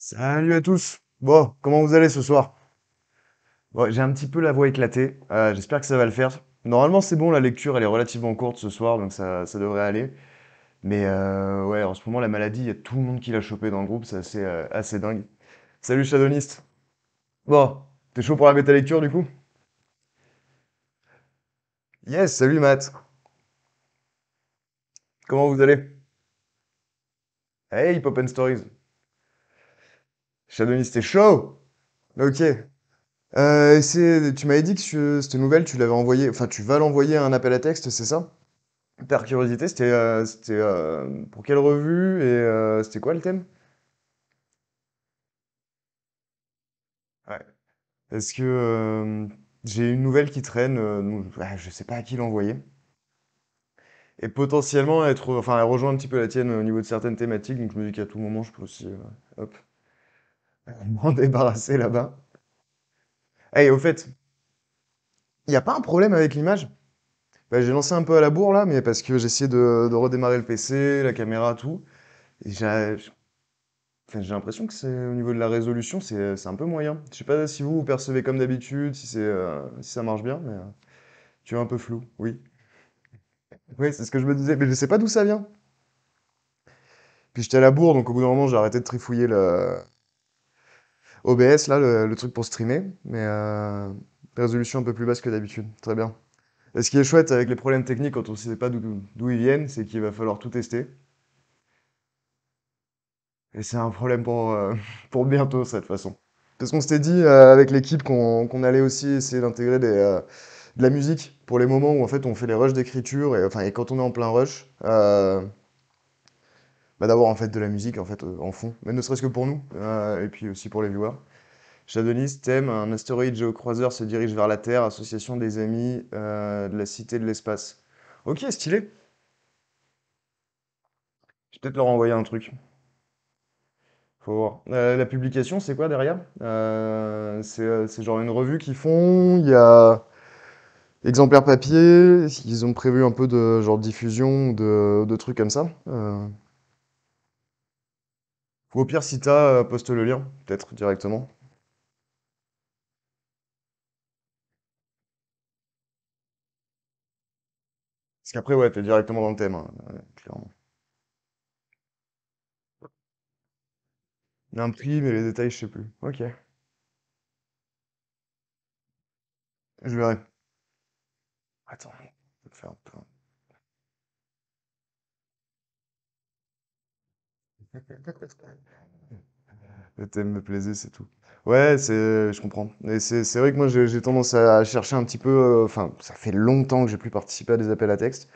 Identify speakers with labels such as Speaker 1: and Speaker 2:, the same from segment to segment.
Speaker 1: Salut à tous. Bon, comment vous allez ce soir? Bon, j'ai un petit peu la voix éclatée. J'espère que ça va le faire. Normalement, c'est bon, la lecture, elle est relativement courte ce soir, donc ça devrait aller. Mais ouais, en ce moment, la maladie, il y a tout le monde qui l'a chopé dans le groupe, c'est assez dingue. Salut Shadowlist. Bon, t'es chaud pour la bêta lecture du coup? Yes, salut Matt. Comment vous allez? Hey, Pop and Stories. Shadowlist, t'es chaud? Ok. Tu m'avais dit que cette nouvelle, tu l'avais envoyée, enfin, tu vas l'envoyer à un appel à texte, c'est ça? Par curiosité, c'était pour quelle revue et c'était quoi le thème? Ouais. Parce que j'ai une nouvelle qui traîne, donc, je sais pas à qui l'envoyer. Et potentiellement enfin, elle rejoint un petit peu la tienne au niveau de certaines thématiques, donc je me dis qu'à tout moment je peux aussi, hop, m'en débarrasser là-bas. Et au fait, il n'y a pas un problème avec l'image? Bah, j'ai lancé un peu à la bourre là, mais parce que j'ai essayé de redémarrer le PC, la caméra, tout. Et enfin, j'ai l'impression que c'est au niveau de la résolution, c'est un peu moyen. Je sais pas si vous percevez comme d'habitude, si ça marche bien, mais tu es un peu flou, oui. Oui, c'est ce que je me disais, mais je sais pas d'où ça vient. Puis j'étais à la bourre, donc au bout d'un moment, j'ai arrêté de trifouiller le OBS, là, le truc pour streamer, mais résolution un peu plus basse que d'habitude. Très bien. Et ce qui est chouette avec les problèmes techniques quand on ne sait pas d'où ils viennent, c'est qu'il va falloir tout tester. Et c'est un problème pour bientôt, cette façon. Parce qu'on s'était dit avec l'équipe qu'on allait aussi essayer d'intégrer de la musique pour les moments où en fait on fait les rushs d'écriture et enfin et quand on est en plein rush, bah, d'avoir en fait de la musique en fait en fond, mais ne serait-ce que pour nous et puis aussi pour les viewers. Shadowlist, thème, un astéroïde géocroiseur se dirige vers la Terre, association des amis de la cité de l'espace. Ok, stylé. Je vais peut-être leur envoyer un truc. Faut voir. La publication, c'est quoi derrière? C'est genre une revue qu'ils font, il y a exemplaire papier, ils ont prévu un peu de genre diffusion, de trucs comme ça. Ou au pire, si t'as, poste le lien, peut-être directement. Parce qu'après, ouais, t'es directement dans le thème, hein, clairement. Il y a un prix, mais les détails, je sais plus. Ok, je verrai. Attends, je vais faire un peu. Le thème me plaisait, c'est tout. Ouais, je comprends. Et c'est vrai que moi, j'ai tendance à chercher un petit peu. Enfin, ça fait longtemps que j'ai plus participé à des appels à texte.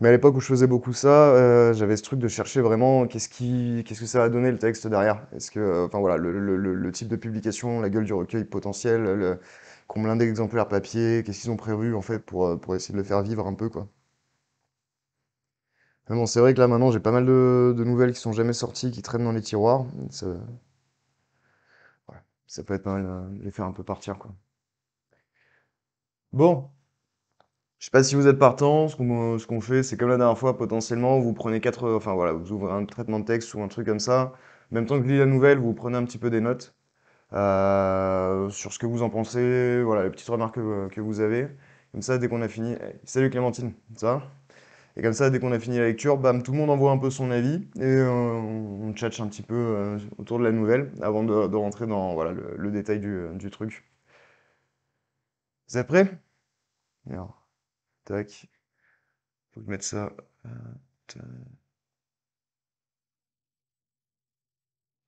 Speaker 1: Mais à l'époque où je faisais beaucoup ça, j'avais ce truc de chercher vraiment qu'est-ce que ça va donner le texte derrière. Est-ce que, enfin voilà, le type de publication, la gueule du recueil potentiel, combien d'exemplaires papier, qu'est-ce qu'ils ont prévu en fait pour essayer de le faire vivre un peu quoi. Mais bon, c'est vrai que là maintenant j'ai pas mal de nouvelles qui sont jamais sorties, qui traînent dans les tiroirs. Ouais, ça peut être pas mal de les faire un peu partir quoi. Bon, je sais pas si vous êtes partant, ce qu'on fait, c'est comme la dernière fois, potentiellement, vous prenez enfin voilà, vous ouvrez un traitement de texte ou un truc comme ça. En même temps que je lis la nouvelle, vous prenez un petit peu des notes sur ce que vous en pensez, voilà, les petites remarques que vous avez. Comme ça, dès qu'on a fini, salut Clémentine, ça va? Et comme ça, dès qu'on a fini la lecture, bam, tout le monde envoie un peu son avis et on tchatche un petit peu autour de la nouvelle avant de rentrer dans voilà, le détail du truc. Vous êtes prêts? Alors, tac, faut que je mette ça. euh, tac.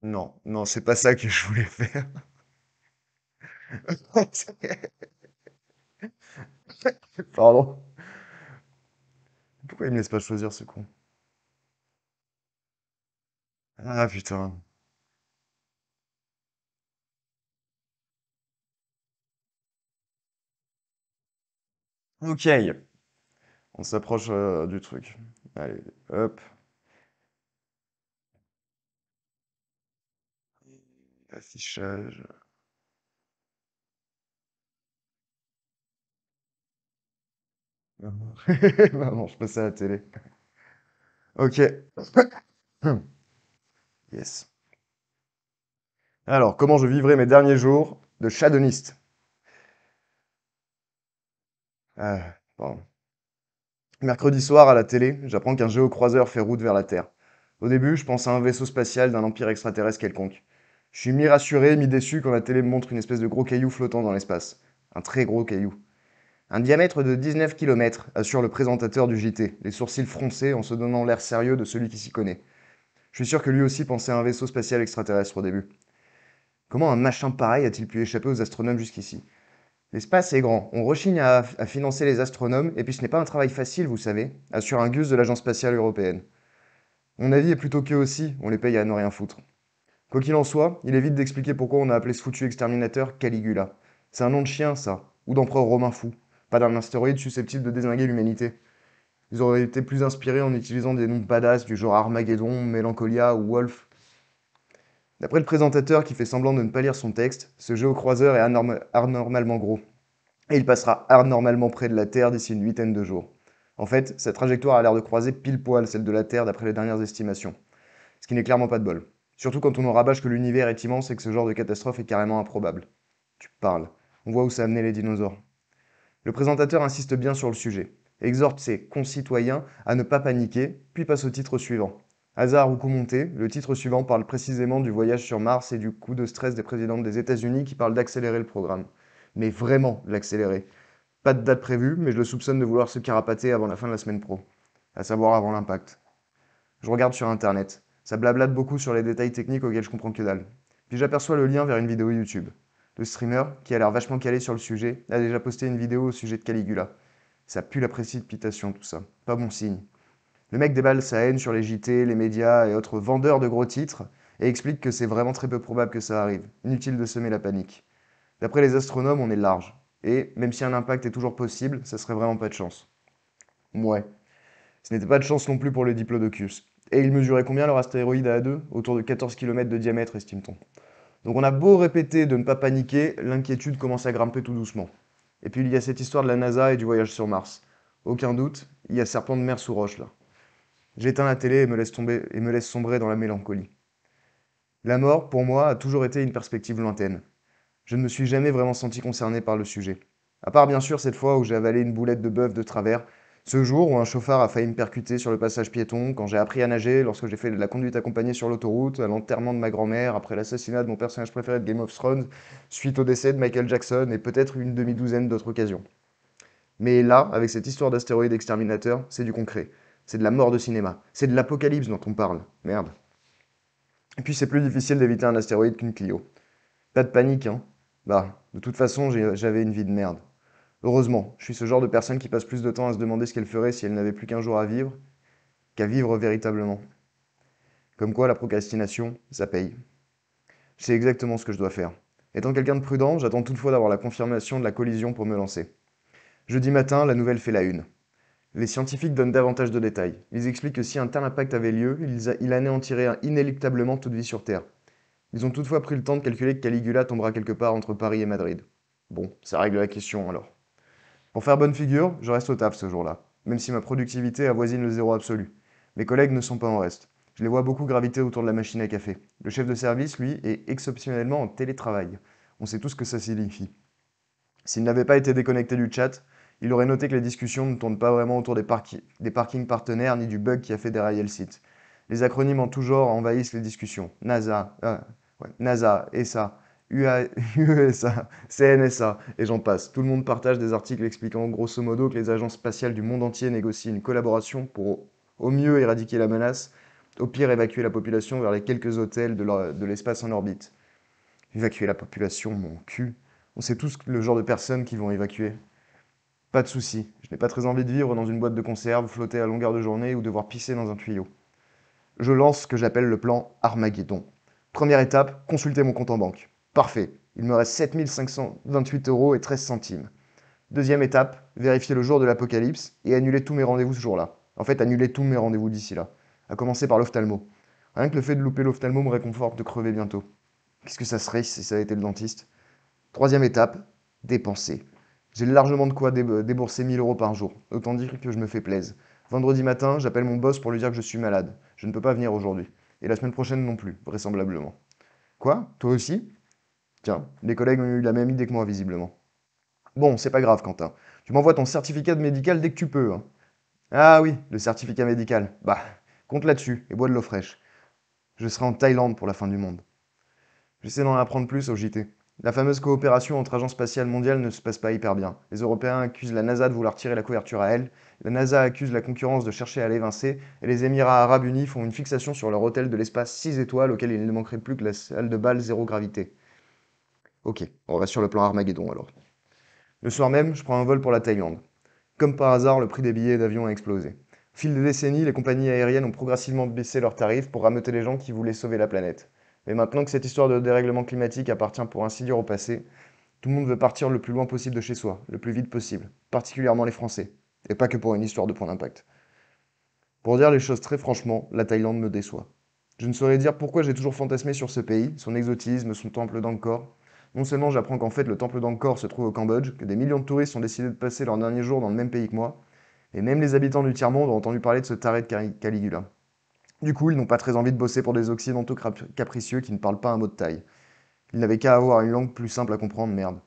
Speaker 1: Non, non, c'est pas ça que je voulais faire. Pardon. Pourquoi il me laisse pas choisir ce con? Ah putain. Ok, on s'approche du truc. Allez, hop, affichage. Maman, Maman, je passe à la télé. Ok. Yes. Alors, comment je vivrai mes derniers jours de shadoniste? Pardon. Mercredi soir, à la télé, j'apprends qu'un géocroiseur fait route vers la Terre. Au début, je pense à un vaisseau spatial d'un empire extraterrestre quelconque. Je suis mi-rassuré, mi-déçu quand la télé me montre une espèce de gros caillou flottant dans l'espace. Un très gros caillou. Un diamètre de 19 km, assure le présentateur du JT, les sourcils froncés en se donnant l'air sérieux de celui qui s'y connaît. Je suis sûr que lui aussi pensait à un vaisseau spatial extraterrestre au début. Comment un machin pareil a-t-il pu échapper aux astronomes jusqu'ici? L'espace est grand, on rechigne à financer les astronomes, et puis ce n'est pas un travail facile, vous savez, assure un gus de l'Agence spatiale européenne. Mon avis est plutôt qu'eux aussi, on les paye à ne rien foutre. Quoi qu'il en soit, il est vite d'expliquer pourquoi on a appelé ce foutu exterminateur Caligula. C'est un nom de chien, ça, ou d'empereur romain fou, pas d'un astéroïde susceptible de dézinguer l'humanité. Ils auraient été plus inspirés en utilisant des noms badass du genre Armageddon, Mélancolia ou Wolf. D'après le présentateur qui fait semblant de ne pas lire son texte, ce géocroiseur est anormalement gros. Et il passera anormalement près de la Terre d'ici une huitaine de jours. En fait, sa trajectoire a l'air de croiser pile poil celle de la Terre d'après les dernières estimations. Ce qui n'est clairement pas de bol. Surtout quand on en rabâche que l'univers est immense et que ce genre de catastrophe est carrément improbable. Tu parles. On voit où ça a amené les dinosaures. Le présentateur insiste bien sur le sujet, exhorte ses concitoyens à ne pas paniquer, puis passe au titre suivant. Hasard ou coup monté, le titre suivant parle précisément du voyage sur Mars et du coup de stress des présidents des États-Unis qui parlent d'accélérer le programme. Mais vraiment l'accélérer. Pas de date prévue, mais je le soupçonne de vouloir se carapater avant la fin de la semaine pro, à savoir avant l'impact. Je regarde sur internet, ça blablate beaucoup sur les détails techniques auxquels je comprends que dalle. Puis j'aperçois le lien vers une vidéo YouTube. Le streamer, qui a l'air vachement calé sur le sujet, a déjà posté une vidéo au sujet de Caligula. Ça pue la précipitation tout ça, pas bon signe. Le mec déballe sa haine sur les JT, les médias et autres vendeurs de gros titres, et explique que c'est vraiment très peu probable que ça arrive, inutile de semer la panique. D'après les astronomes, on est large. Et même si un impact est toujours possible, ça serait vraiment pas de chance. Ouais. Ce n'était pas de chance non plus pour le Diplodocus. Et il mesurait combien leur astéroïde A2? Autour de 14 km de diamètre, estime-t-on. Donc on a beau répéter de ne pas paniquer, l'inquiétude commence à grimper tout doucement. Et puis il y a cette histoire de la NASA et du voyage sur Mars. Aucun doute, il y a serpent de mer sous roche là. J'éteins la télé et me laisse sombrer dans la mélancolie. La mort, pour moi, a toujours été une perspective lointaine. Je ne me suis jamais vraiment senti concerné par le sujet. À part bien sûr cette fois où j'ai avalé une boulette de bœuf de travers, ce jour où un chauffard a failli me percuter sur le passage piéton, quand j'ai appris à nager, lorsque j'ai fait de la conduite accompagnée sur l'autoroute, à l'enterrement de ma grand-mère, après l'assassinat de mon personnage préféré de Game of Thrones, suite au décès de Michael Jackson et peut-être une demi-douzaine d'autres occasions. Mais là, avec cette histoire d'astéroïde exterminateur, c'est du concret. C'est de la mort de cinéma. C'est de l'apocalypse dont on parle. Merde. Et puis c'est plus difficile d'éviter un astéroïde qu'une Clio. Pas de panique, hein. Bah, de toute façon, j'avais une vie de merde. Heureusement, je suis ce genre de personne qui passe plus de temps à se demander ce qu'elle ferait si elle n'avait plus qu'un jour à vivre, qu'à vivre véritablement. Comme quoi, la procrastination, ça paye. Je sais exactement ce que je dois faire. Étant quelqu'un de prudent, j'attends toutefois d'avoir la confirmation de la collision pour me lancer. Jeudi matin, la nouvelle fait la une. Les scientifiques donnent davantage de détails. Ils expliquent que si un tel impact avait lieu, il anéantirait inéluctablement toute vie sur Terre. Ils ont toutefois pris le temps de calculer que Caligula tombera quelque part entre Paris et Madrid. Bon, ça règle la question alors. Pour faire bonne figure, je reste au taf ce jour-là, même si ma productivité avoisine le zéro absolu. Mes collègues ne sont pas en reste. Je les vois beaucoup graviter autour de la machine à café. Le chef de service, lui, est exceptionnellement en télétravail. On sait tous ce que ça signifie. S'il n'avait pas été déconnecté du chat, il aurait noté que les discussions ne tournent pas vraiment autour des parkings partenaires ni du bug qui a fait dérailler le site. Les acronymes en tout genre envahissent les discussions. NASA, ESA, USA, CNSA, et j'en passe. Tout le monde partage des articles expliquant grosso modo que les agences spatiales du monde entier négocient une collaboration pour au mieux éradiquer la menace, au pire évacuer la population vers les quelques hôtels de l'espace en orbite. Évacuer la population, mon cul. On sait tous le genre de personnes qui vont évacuer. Pas de souci, je n'ai pas très envie de vivre dans une boîte de conserve, flotter à longueur de journée ou devoir pisser dans un tuyau. Je lance ce que j'appelle le plan Armageddon. Première étape, consulter mon compte en banque. Parfait, il me reste 7528 euros et 13 centimes. Deuxième étape, vérifier le jour de l'apocalypse et annuler tous mes rendez-vous ce jour-là. En fait, annuler tous mes rendez-vous d'ici là. À commencer par l'ophtalmo. Rien que le fait de louper l'ophtalmo me réconforte de crever bientôt. Qu'est-ce que ça serait si ça avait été le dentiste? Troisième étape, dépenser. J'ai largement de quoi débourser 1000 euros par jour. Autant dire que je me fais plaisir. Vendredi matin, j'appelle mon boss pour lui dire que je suis malade. Je ne peux pas venir aujourd'hui. Et la semaine prochaine non plus, vraisemblablement. Quoi? Toi aussi? Tiens, les collègues ont eu la même idée que moi, visiblement. Bon, c'est pas grave, Quentin. Tu m'envoies ton certificat de médical dès que tu peux, hein. Ah oui, le certificat médical. Bah, compte là-dessus et bois de l'eau fraîche. Je serai en Thaïlande pour la fin du monde. J'essaie d'en apprendre plus au JT. La fameuse coopération entre agences spatiales mondiales ne se passe pas hyper bien. Les Européens accusent la NASA de vouloir tirer la couverture à elle, la NASA accuse la concurrence de chercher à l'évincer, et les Émirats arabes unis font une fixation sur leur hôtel de l'espace 6 étoiles auquel il ne manquerait plus que la salle de bal zéro gravité. Ok, on va sur le plan Armageddon alors. Le soir même, je prends un vol pour la Thaïlande. Comme par hasard, le prix des billets d'avion a explosé. Au fil des décennies, les compagnies aériennes ont progressivement baissé leurs tarifs pour rameuter les gens qui voulaient sauver la planète. Mais maintenant que cette histoire de dérèglement climatique appartient pour ainsi dire au passé, tout le monde veut partir le plus loin possible de chez soi, le plus vite possible, particulièrement les Français. Et pas que pour une histoire de point d'impact. Pour dire les choses très franchement, la Thaïlande me déçoit. Je ne saurais dire pourquoi j'ai toujours fantasmé sur ce pays, son exotisme, son temple d'Angkor. Non seulement j'apprends qu'en fait le temple d'Angkor se trouve au Cambodge, que des millions de touristes ont décidé de passer leurs derniers jours dans le même pays que moi, et même les habitants du tiers-monde ont entendu parler de ce taré de Caligula. Du coup, ils n'ont pas très envie de bosser pour des occidentaux capricieux qui ne parlent pas un mot de thaï. Ils n'avaient qu'à avoir une langue plus simple à comprendre, merde.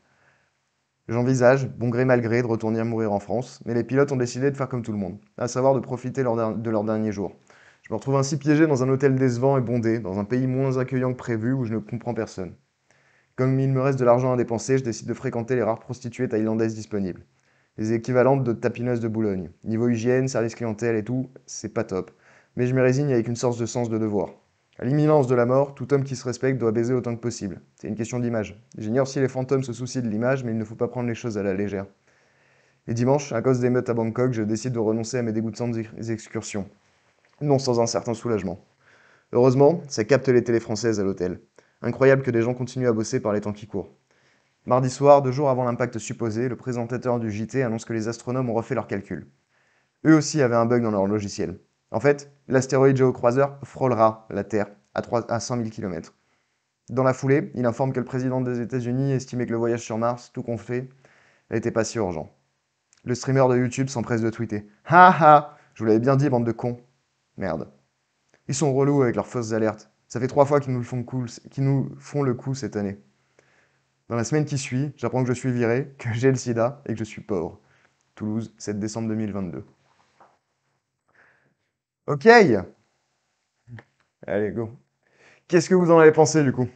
Speaker 1: J'envisage, bon gré mal gré, de retourner mourir en France, mais les pilotes ont décidé de faire comme tout le monde, à savoir de profiter de leur dernier jour. Je me retrouve ainsi piégé dans un hôtel décevant et bondé, dans un pays moins accueillant que prévu où je ne comprends personne. Comme il me reste de l'argent à dépenser, je décide de fréquenter les rares prostituées thaïlandaises disponibles. Les équivalentes de tapineuses de Boulogne. Niveau hygiène, service clientèle et tout, c'est pas top. Mais je me résigne avec une sorte de sens de devoir. À l'imminence de la mort, tout homme qui se respecte doit baiser autant que possible. C'est une question d'image. J'ignore si les fantômes se soucient de l'image, mais il ne faut pas prendre les choses à la légère. Et dimanche, à cause des meutes à Bangkok, je décide de renoncer à mes dégoûtantes excursions. Non sans un certain soulagement. Heureusement, ça capte les télés françaises à l'hôtel. Incroyable que des gens continuent à bosser par les temps qui courent. Mardi soir, 2 jours avant l'impact supposé, le présentateur du JT annonce que les astronomes ont refait leurs calculs. Eux aussi avaient un bug dans leur logiciel. En fait, l'astéroïde géocroiseur frôlera la Terre à 100 000 km. Dans la foulée, il informe que le président des États-Unis estimait que le voyage sur Mars, tout compte fait, n'était pas si urgent. Le streamer de YouTube s'empresse de tweeter: Ha ha, je vous l'avais bien dit, bande de cons. Merde. Ils sont relous avec leurs fausses alertes. Ça fait 3 fois qu'ils nous font le coup cette année. Dans la semaine qui suit, j'apprends que je suis viré, que j'ai le sida et que je suis pauvre. Toulouse, 7 décembre 2022. Ok, allez, go. Qu'est-ce que vous en avez pensé du coup?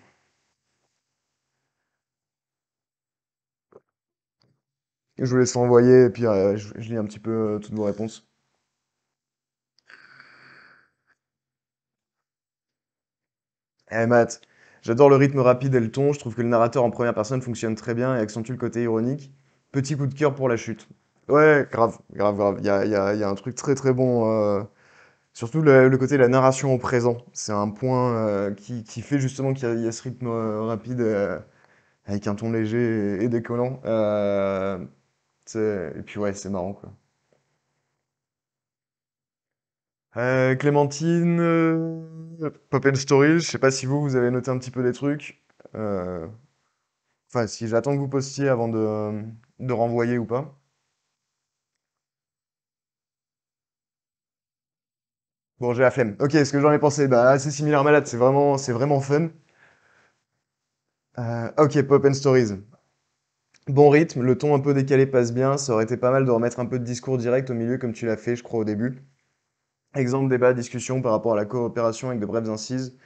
Speaker 1: Je vous laisse envoyer et puis je lis un petit peu toutes vos réponses. Eh Matt, j'adore le rythme rapide et le ton, je trouve que le narrateur en première personne fonctionne très bien et accentue le côté ironique. Petit coup de cœur pour la chute. Ouais, grave, grave, grave. Il y a un truc très très bon. Surtout le côté de la narration au présent. C'est un point qui fait justement qu'il y a ce rythme rapide avec un ton léger et décollant. Et puis ouais, c'est marrant quoi. Clémentine, Pop and Stories, je sais pas si vous avez noté un petit peu des trucs. Euh, Enfin, si j'attends que vous postiez avant de renvoyer ou pas. Bon, j'ai la flemme. Ok, ce que j'en ai pensé, bah, assez similaire à Malade, c'est vraiment fun. Ok, Pop and Stories. Bon rythme, le ton un peu décalé passe bien. Ça aurait été pas mal de remettre un peu de discours direct au milieu, comme tu l'as fait, je crois, au début. Exemple, débat, discussion par rapport à la coopération avec de brèves incises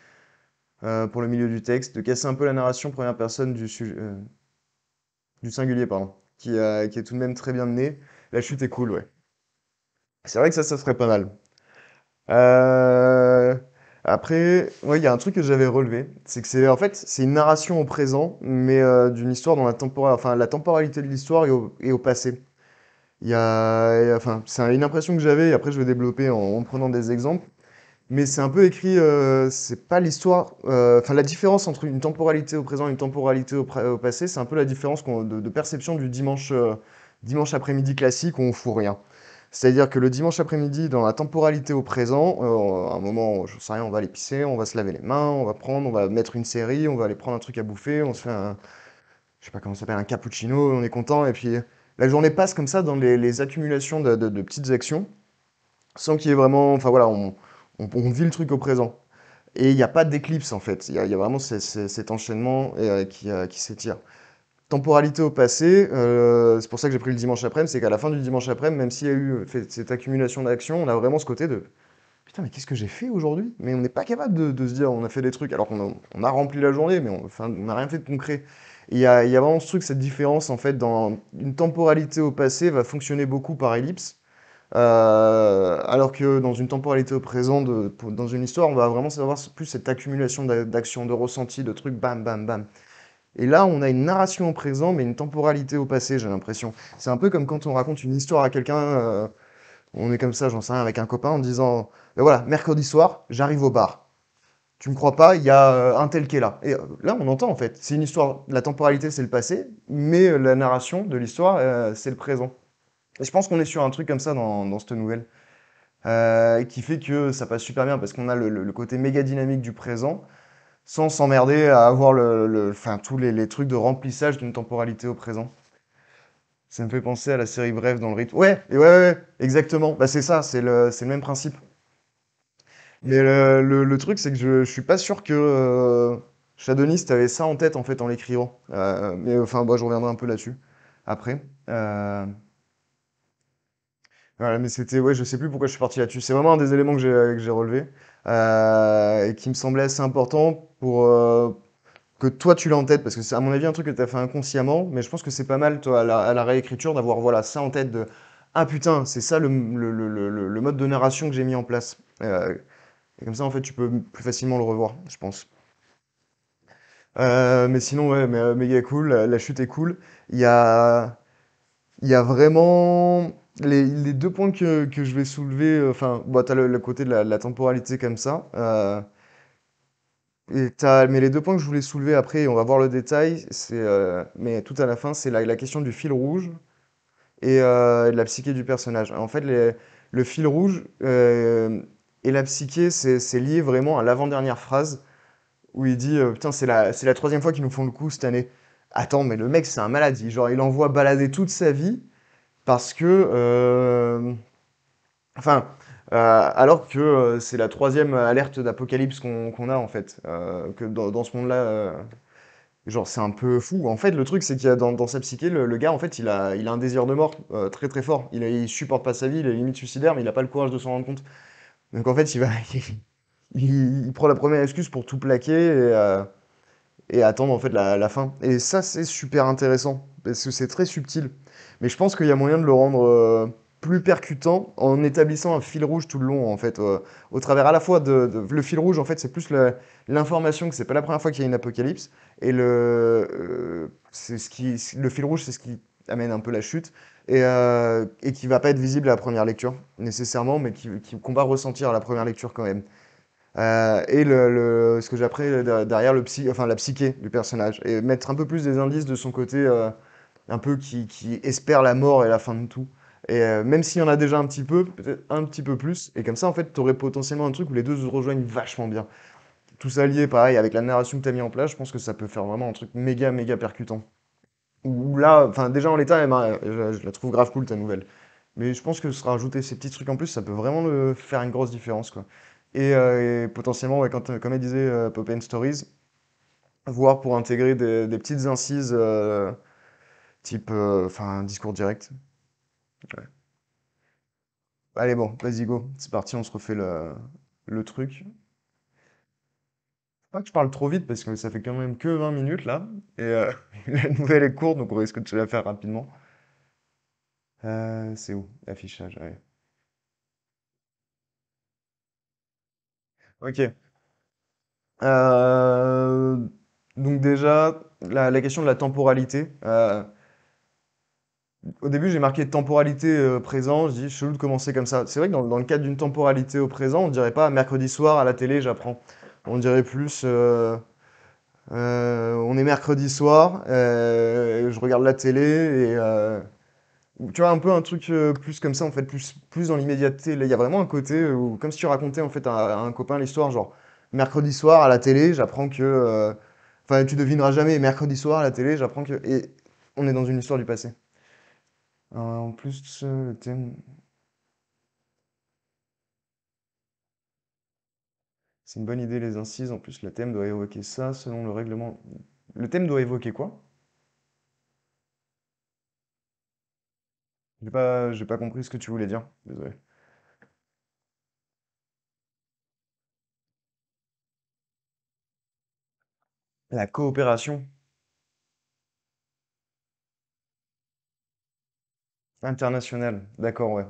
Speaker 1: pour le milieu du texte, de casser un peu la narration première personne du singulier, pardon, qui est tout de même très bien menée. La chute est cool, ouais. C'est vrai que ça serait pas mal. Euh, Après, ouais, il y a un truc que j'avais relevé, c'est que c'est en fait c'est une narration au présent, mais d'une histoire dont enfin la temporalité de l'histoire est au passé. Enfin, c'est une impression que j'avais, et après je vais développer en prenant des exemples, mais c'est un peu écrit, c'est pas l'histoire, enfin la différence entre une temporalité au présent et une temporalité au passé, c'est un peu la différence de perception du dimanche après-midi classique où on fout rien. C'est-à-dire que le dimanche après-midi, dans la temporalité au présent, à un moment, je sais rien, on va aller pisser, on va se laver les mains, on va mettre une série, on va aller prendre un truc à bouffer, on se fait je sais pas comment ça s'appelle, un cappuccino, on est content, et puis la journée passe comme ça dans les accumulations de petites actions, sans qu'il y ait vraiment, enfin voilà, on vit le truc au présent. Et il n'y a pas d'éclipse en fait. Il y a vraiment cet enchaînement qui s'étire. Temporalité au passé, c'est pour ça que j'ai pris le dimanche après-midi, c'est qu'à la fin du dimanche après-midi, même s'il y a eu cette accumulation d'actions, on a vraiment ce côté de putain, mais qu'est-ce que j'ai fait aujourd'hui? Mais on n'est pas capable de se dire on a fait des trucs alors qu'on a rempli la journée, mais enfin, on n'a rien fait de concret. Et il y a vraiment ce truc, cette différence en fait dans une temporalité au passé va fonctionner beaucoup par ellipse. Alors que dans une temporalité au présent, dans une histoire, on va vraiment savoir plus cette accumulation d'actions, de ressentis, de trucs, bam, bam, bam. Et là, on a une narration au présent, mais une temporalité au passé, j'ai l'impression. C'est un peu comme quand on raconte une histoire à quelqu'un, on est comme ça, j'en sais rien, avec un copain, en disant, ben voilà, mercredi soir, j'arrive au bar. Tu me crois pas, il y a un tel qui est là. Et là, on entend en fait, c'est une histoire, la temporalité, c'est le passé, mais la narration de l'histoire, c'est le présent. Et je pense qu'on est sur un truc comme ça dans cette nouvelle. Qui fait que ça passe super bien parce qu'on a le côté méga dynamique du présent sans s'emmerder à avoir enfin, tous les trucs de remplissage d'une temporalité au présent. Ça me fait penser à la série Bref dans le rythme. Ouais, et ouais, exactement. Bah, c'est ça, c'est le même principe. Mais le truc, c'est que je suis pas sûr que Shadonis, t'avais ça en tête en fait en l'écrivant. Mais enfin, bah, je reviendrai un peu là-dessus après. Euh, Voilà, mais c'était, ouais, je sais plus pourquoi je suis parti là-dessus. C'est vraiment un des éléments que j'ai relevé et qui me semblait assez important pour que toi tu l'aies en tête, parce que c'est à mon avis un truc que tu as fait inconsciemment, mais je pense que c'est pas mal toi à la réécriture d'avoir voilà ça en tête de ah putain c'est ça le mode de narration que j'ai mis en place. Et comme ça en fait tu peux plus facilement le revoir, je pense. Mais sinon ouais, mais, méga cool, la chute est cool. Il y a Il y a vraiment les deux points que je vais soulever. Enfin, bah, tu as le côté de la temporalité comme ça. Mais les deux points que je voulais soulever après, et on va voir le détail, mais tout à la fin, c'est la question du fil rouge et de la psyché du personnage. En fait, le fil rouge et la psyché, c'est lié vraiment à l'avant-dernière phrase où il dit putain, c'est la troisième fois qu'ils nous font le coup cette année. Attends, mais le mec, c'est un malade. Genre, il envoie balader toute sa vie. Parce que, enfin, alors que c'est la troisième alerte d'apocalypse qu'on a en fait, que dans ce monde-là, genre c'est un peu fou. En fait, le truc c'est qu'il y a dans sa psyché, le gars en fait, il a un désir de mort très très fort. Il supporte pas sa vie, il est limite suicidaire, mais il a pas le courage de s'en rendre compte. Donc en fait, il prend la première excuse pour tout plaquer et attendre en fait la fin. Et ça, c'est super intéressant parce que c'est très subtil. Mais je pense qu'il y a moyen de le rendre plus percutant en établissant un fil rouge tout le long en fait, au travers à la fois le fil rouge en fait, c'est plus l'information que c'est pas la première fois qu'il y a une apocalypse et le fil rouge, c'est ce qui amène un peu la chute et qui va pas être visible à la première lecture nécessairement, mais qu'on va ressentir à la première lecture quand même. Et ce que j'ai appris derrière enfin, la psyché du personnage. Et mettre un peu plus des indices de son côté, un peu qui espère la mort et la fin de tout. Et même s'il y en a déjà un petit peu, peut-être un petit peu plus. Et comme ça, en fait, tu aurais potentiellement un truc où les deux se rejoignent vachement bien. Tout ça lié, pareil, avec la narration que tu as mis en place, je pense que ça peut faire vraiment un truc méga, méga percutant. Ou là, enfin, déjà en l'état, je la trouve grave cool ta nouvelle. Mais je pense que se rajouter ces petits trucs en plus, ça peut vraiment faire une grosse différence, quoi. Et potentiellement, ouais, comme elle disait, Pop and Stories, voire pour intégrer des petites incises type enfin, discours direct. Ouais. Allez, bon, vas-y, go. C'est parti, on se refait le truc. Faut pas que je parle trop vite parce que ça fait quand même que 20 minutes là. Et la nouvelle est courte, donc on risque de se la faire rapidement. C'est où? L'affichage, ouais. Ok. Euh, donc déjà, la question de la temporalité. Au début, j'ai marqué temporalité présent. Je dis, chelou de commencer comme ça. C'est vrai que dans le cadre d'une temporalité au présent, on dirait pas mercredi soir à la télé, j'apprends. On dirait plus, on est mercredi soir, je regarde la télé et tu vois un peu un truc plus comme ça en fait, plus dans l'immédiateté. Là, il y a vraiment un côté où, comme si tu racontais en fait à un copain l'histoire, genre mercredi soir à la télé, j'apprends que, enfin, tu devineras jamais. Mercredi soir à la télé, j'apprends que, et on est dans une histoire du passé. En plus, le thème. C'est une bonne idée les incises. En plus, le thème doit évoquer ça selon le règlement. Le thème doit évoquer quoi? J'ai pas compris ce que tu voulais dire. Désolé. La coopération internationale. D'accord, ouais.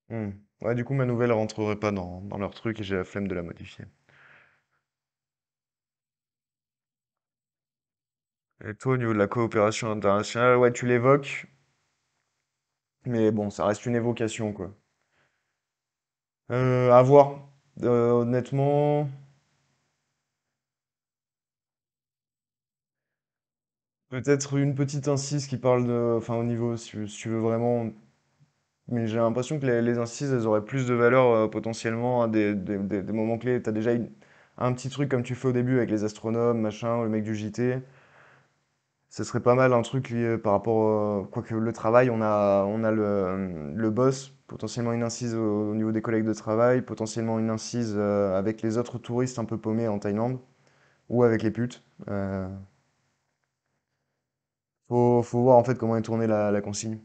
Speaker 1: Hmm. Ouais, du coup, ma nouvelle rentrerait pas dans leur truc et j'ai la flemme de la modifier. Et toi, au niveau de la coopération internationale, ouais, tu l'évoques, mais bon, ça reste une évocation, quoi. À voir. Honnêtement, peut-être une petite incise qui parle de, enfin, au niveau, si tu veux vraiment, mais j'ai l'impression que les incises, elles auraient plus de valeur potentiellement à des moments clés. T'as déjà un petit truc comme tu fais au début avec les astronomes, machin, le mec du JT. Ce serait pas mal un truc lié par rapport, quoique le travail, on a le boss, potentiellement une incise au niveau des collègues de travail, potentiellement une incise avec les autres touristes un peu paumés en Thaïlande, ou avec les putes. Faut voir en fait comment est tournée la consigne.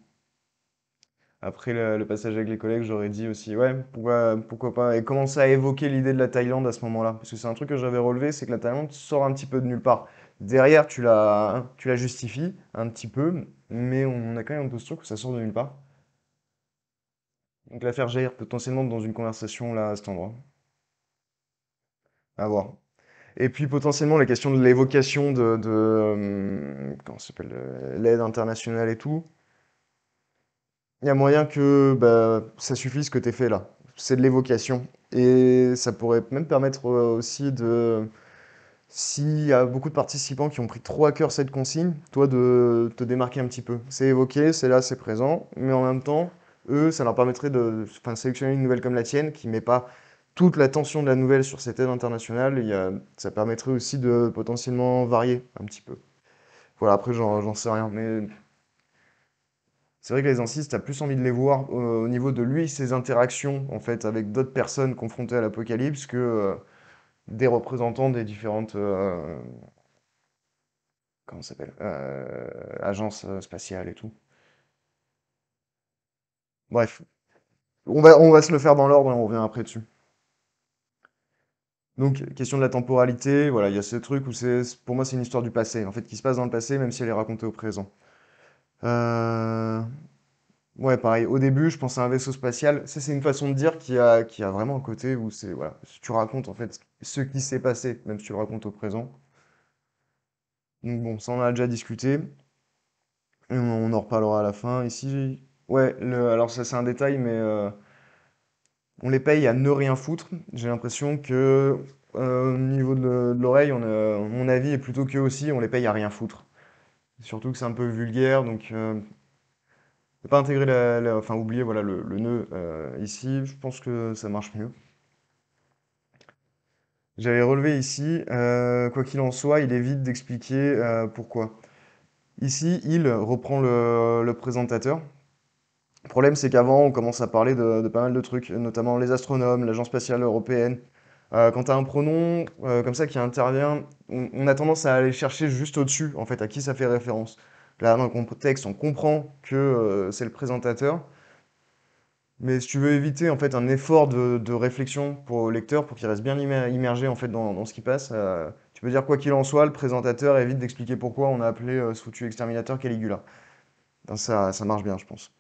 Speaker 1: Après le passage avec les collègues, j'aurais dit aussi, ouais, pourquoi pas, et commencer à évoquer l'idée de la Thaïlande à ce moment-là. Parce que c'est un truc que j'avais relevé, c'est que la Thaïlande sort un petit peu de nulle part. Derrière, tu la justifies un petit peu, mais on a quand même un peu ce truc où ça sort de nulle part. Donc la faire jaillir potentiellement dans une conversation là à cet endroit. À voir. Et puis potentiellement la question de l'évocation comment ça s'appelle, l'aide internationale et tout. Il y a moyen que bah, ça suffise ce que tu fait là. C'est de l'évocation. Et ça pourrait même permettre aussi de, s'il y a beaucoup de participants qui ont pris trop à cœur cette consigne, toi de te démarquer un petit peu. C'est évoqué, c'est là, c'est présent, mais en même temps, eux, ça leur permettrait de, enfin, sélectionner une nouvelle comme la tienne qui met pas toute l'attention de la nouvelle sur cette aide internationale. Ça permettrait aussi de potentiellement varier un petit peu. Voilà, après, j'en sais rien, mais c'est vrai que les Ancis, tu as plus envie de les voir au niveau de lui, ses interactions en fait avec d'autres personnes confrontées à l'apocalypse que des représentants des différentes comment ça s'appelle agences spatiales et tout. Bref, on va se le faire dans l'ordre et on revient après dessus. Donc, question de la temporalité, voilà, il y a ce truc où pour moi, c'est une histoire du passé, en fait, qui se passe dans le passé, même si elle est racontée au présent. Euh, Ouais, pareil. Au début, je pensais à un vaisseau spatial. Ça, c'est une façon de dire qui a vraiment un côté où c'est, voilà, si tu racontes en fait ce qui s'est passé, même si tu le racontes au présent. Donc bon, ça on a déjà discuté. Et on en reparlera à la fin. Ici, ouais, alors ça c'est un détail, mais on les paye à ne rien foutre. J'ai l'impression que au niveau de l'oreille, mon avis est plutôt qu'eux aussi, on les paye à rien foutre. Surtout que c'est un peu vulgaire, donc ne pas intégrer enfin oublier voilà le nœud ici. Je pense que ça marche mieux. J'avais relevé ici, quoi qu'il en soit, il évite d'expliquer pourquoi. Ici, il reprend le présentateur. Le problème, c'est qu'avant, on commence à parler de pas mal de trucs, notamment les astronomes, l'Agence spatiale européenne. Quand tu as un pronom comme ça qui intervient, on a tendance à aller chercher juste au-dessus, en fait, à qui ça fait référence. Là, dans le contexte, on comprend que c'est le présentateur. Mais si tu veux éviter en fait un effort de réflexion pour le lecteur, pour qu'il reste bien immergé en fait dans ce qui passe, tu peux dire quoi qu'il en soit, le présentateur évite d'expliquer pourquoi on a appelé ce foutu exterminateur Caligula. Ben, ça marche bien, je pense.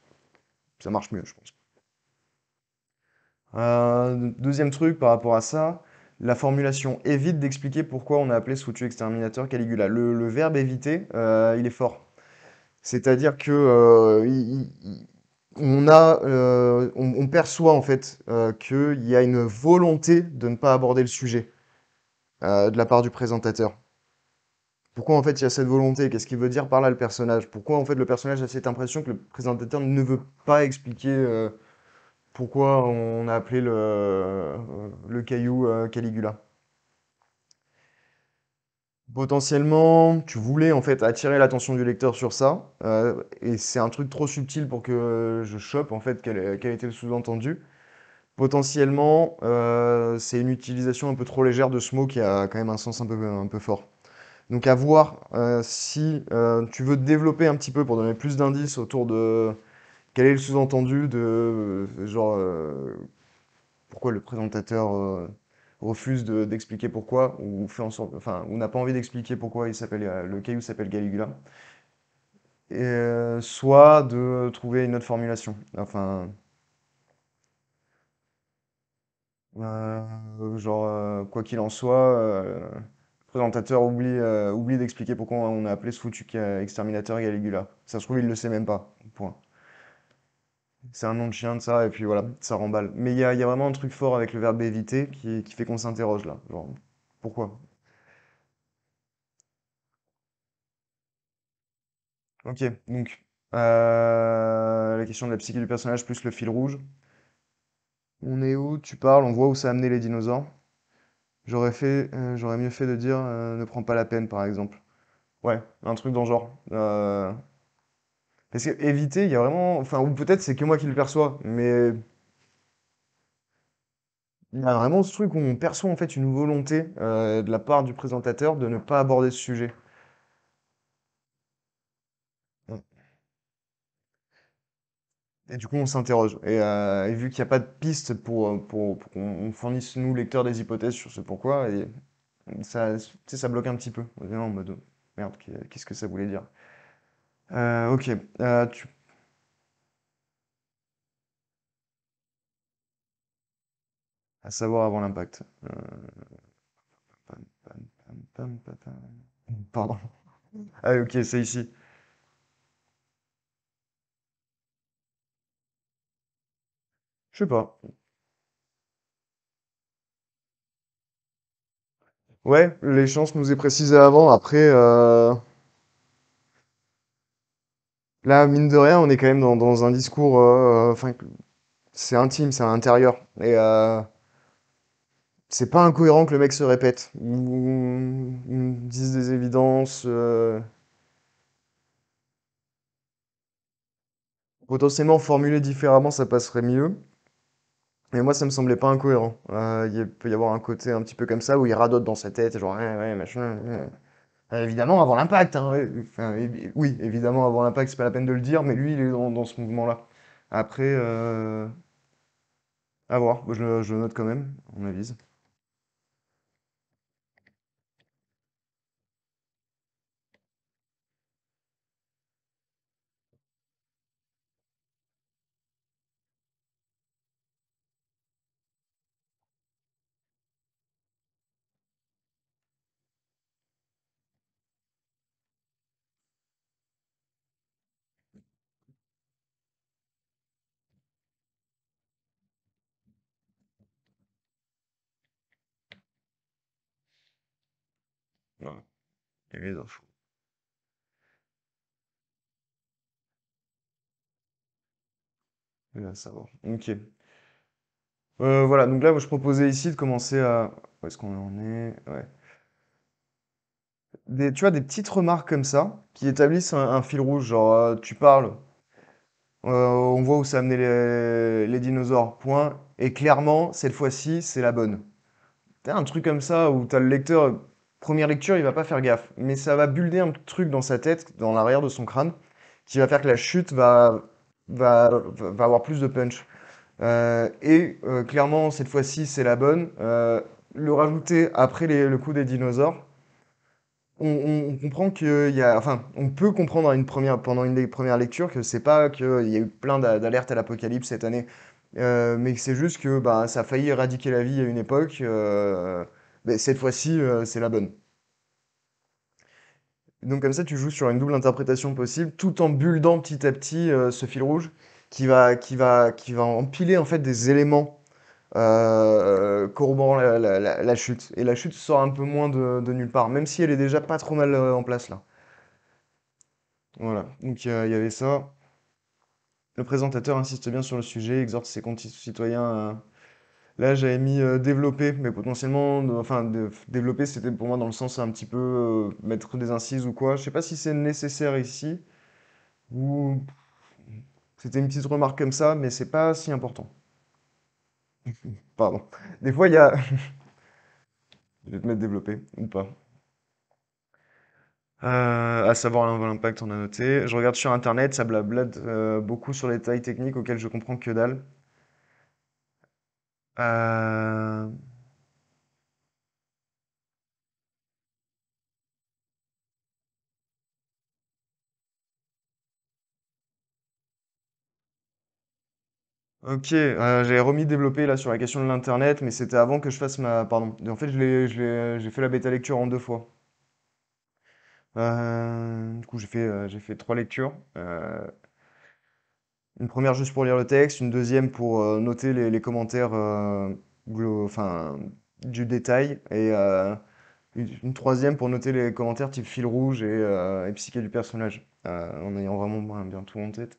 Speaker 1: Ça marche mieux, je pense. Deuxième truc par rapport à ça, la formulation évite d'expliquer pourquoi on a appelé ce foutu exterminateur Caligula. Le verbe éviter, il est fort. C'est-à-dire que on perçoit en fait qu'il y a une volonté de ne pas aborder le sujet de la part du présentateur. Pourquoi en fait il y a cette volonté? Qu'est-ce qu'il veut dire par là le personnage? Pourquoi en fait le personnage a cette impression que le présentateur ne veut pas expliquer pourquoi on a appelé le caillou Caligula? Potentiellement, tu voulais en fait attirer l'attention du lecteur sur ça, et c'est un truc trop subtil pour que je chope en fait quel était le sous-entendu. Potentiellement, c'est une utilisation un peu trop légère de ce mot qui a quand même un sens un peu fort. Donc à voir si tu veux te développer un petit peu pour donner plus d'indices autour de quel est le sous-entendu de genre pourquoi le présentateur refuse d'expliquer pourquoi ou fait en sorte, enfin, ou n'a pas envie d'expliquer pourquoi le caillou s'appelle Caligula. Et soit de trouver une autre formulation. Enfin, quoi qu'il en soit, le présentateur oublie d'expliquer pourquoi on a appelé ce foutu exterminateur Caligula. Ça se trouve, il le sait même pas. Point. C'est un nom de chien de ça, et puis voilà, ça remballe. Mais il y a vraiment un truc fort avec le verbe éviter qui fait qu'on s'interroge là. Genre, pourquoi? Ok, donc la question de la psyché du personnage plus le fil rouge. On est où? Tu parles, on voit où ça a amené les dinosaures. J'aurais mieux fait de dire ne prends pas la peine, par exemple. Ouais, un truc dans le genre. Parce que éviter, il y a vraiment, enfin, ou peut-être c'est que moi qui le perçois, mais il y a vraiment ce truc où on perçoit en fait une volonté de la part du présentateur de ne pas aborder ce sujet. Et du coup, on s'interroge. Et vu qu'il n'y a pas de piste pour qu'on on fournisse, nous, lecteurs, des hypothèses sur ce pourquoi, et ça, tu sais, ça bloque un petit peu. On est en mode, merde, qu'est-ce que ça voulait dire? Ok, à savoir avant l'impact. Pam, pam, pam, pam, pam, pam. Pardon. Ah, ok, c'est ici. Je sais pas. Ouais, les chances nous est précisé avant. Après, là, mine de rien, on est quand même dans un discours. Enfin, c'est intime, c'est à l'intérieur. Et c'est pas incohérent que le mec se répète. Ou dise des évidences. Potentiellement formulé différemment, ça passerait mieux. Mais moi, ça me semblait pas incohérent. Peut y avoir un côté un petit peu comme ça où il radote dans sa tête, genre, ouais, ouais, machin. Évidemment, avant l'impact, hein, ouais. Enfin, oui, évidemment, avant l'impact, c'est pas la peine de le dire, mais lui, il est dans ce mouvement-là. Après, à voir. Je le note quand même, on avise. Ouais, il y a les infos. Là, ça va. Ok. Voilà, donc là, moi, je proposais ici de commencer à. Où est-ce qu'on en est? Ouais. Tu vois, des petites remarques comme ça qui établissent un fil rouge. Genre, tu parles, on voit où ça a amené les dinosaures, point. Et clairement, cette fois-ci, c'est la bonne. T'as un truc comme ça où t'as le lecteur, première lecture, il va pas faire gaffe. Mais ça va builder un truc dans sa tête, dans l'arrière de son crâne, qui va faire que la chute va avoir plus de punch. Clairement, cette fois-ci, c'est la bonne. Le rajouter après le coup des dinosaures, on comprend qu'il y a, enfin, on peut comprendre pendant une des premières lectures que c'est pas qu'il y a eu plein d'alertes à l'apocalypse cette année, mais que c'est juste que bah, ça a failli éradiquer la vie à une époque. Mais cette fois-ci, c'est la bonne. Donc comme ça, tu joues sur une double interprétation possible, tout en buildant petit à petit ce fil rouge qui va empiler en fait des éléments corroborant la chute. Et la chute sort un peu moins de nulle part, même si elle est déjà pas trop mal en place là. Voilà, donc il y avait ça. Le présentateur insiste bien sur le sujet, exhorte ses concitoyens Là, j'avais mis développer, mais potentiellement, enfin, développer, c'était pour moi dans le sens un petit peu mettre des incises ou quoi. Je sais pas si c'est nécessaire ici, ou c'était une petite remarque comme ça, mais c'est pas si important. Pardon. Des fois, il y a... Je vais te mettre développer, ou pas. À savoir l'impact, on a noté. Je regarde sur Internet, ça blablate beaucoup sur les détails techniques auxquels je comprends que dalle. Euh, Ok, j'ai remis développer là sur la question de l'internet, mais c'était avant que je fasse ma. Pardon. En fait, j'ai fait la bêta lecture en deux fois. Du coup, j'ai fait trois lectures. Une première juste pour lire le texte, une deuxième pour noter les commentaires enfin, du détail, et une troisième pour noter les commentaires type fil rouge et psyché du personnage, en ayant vraiment bien tout en tête.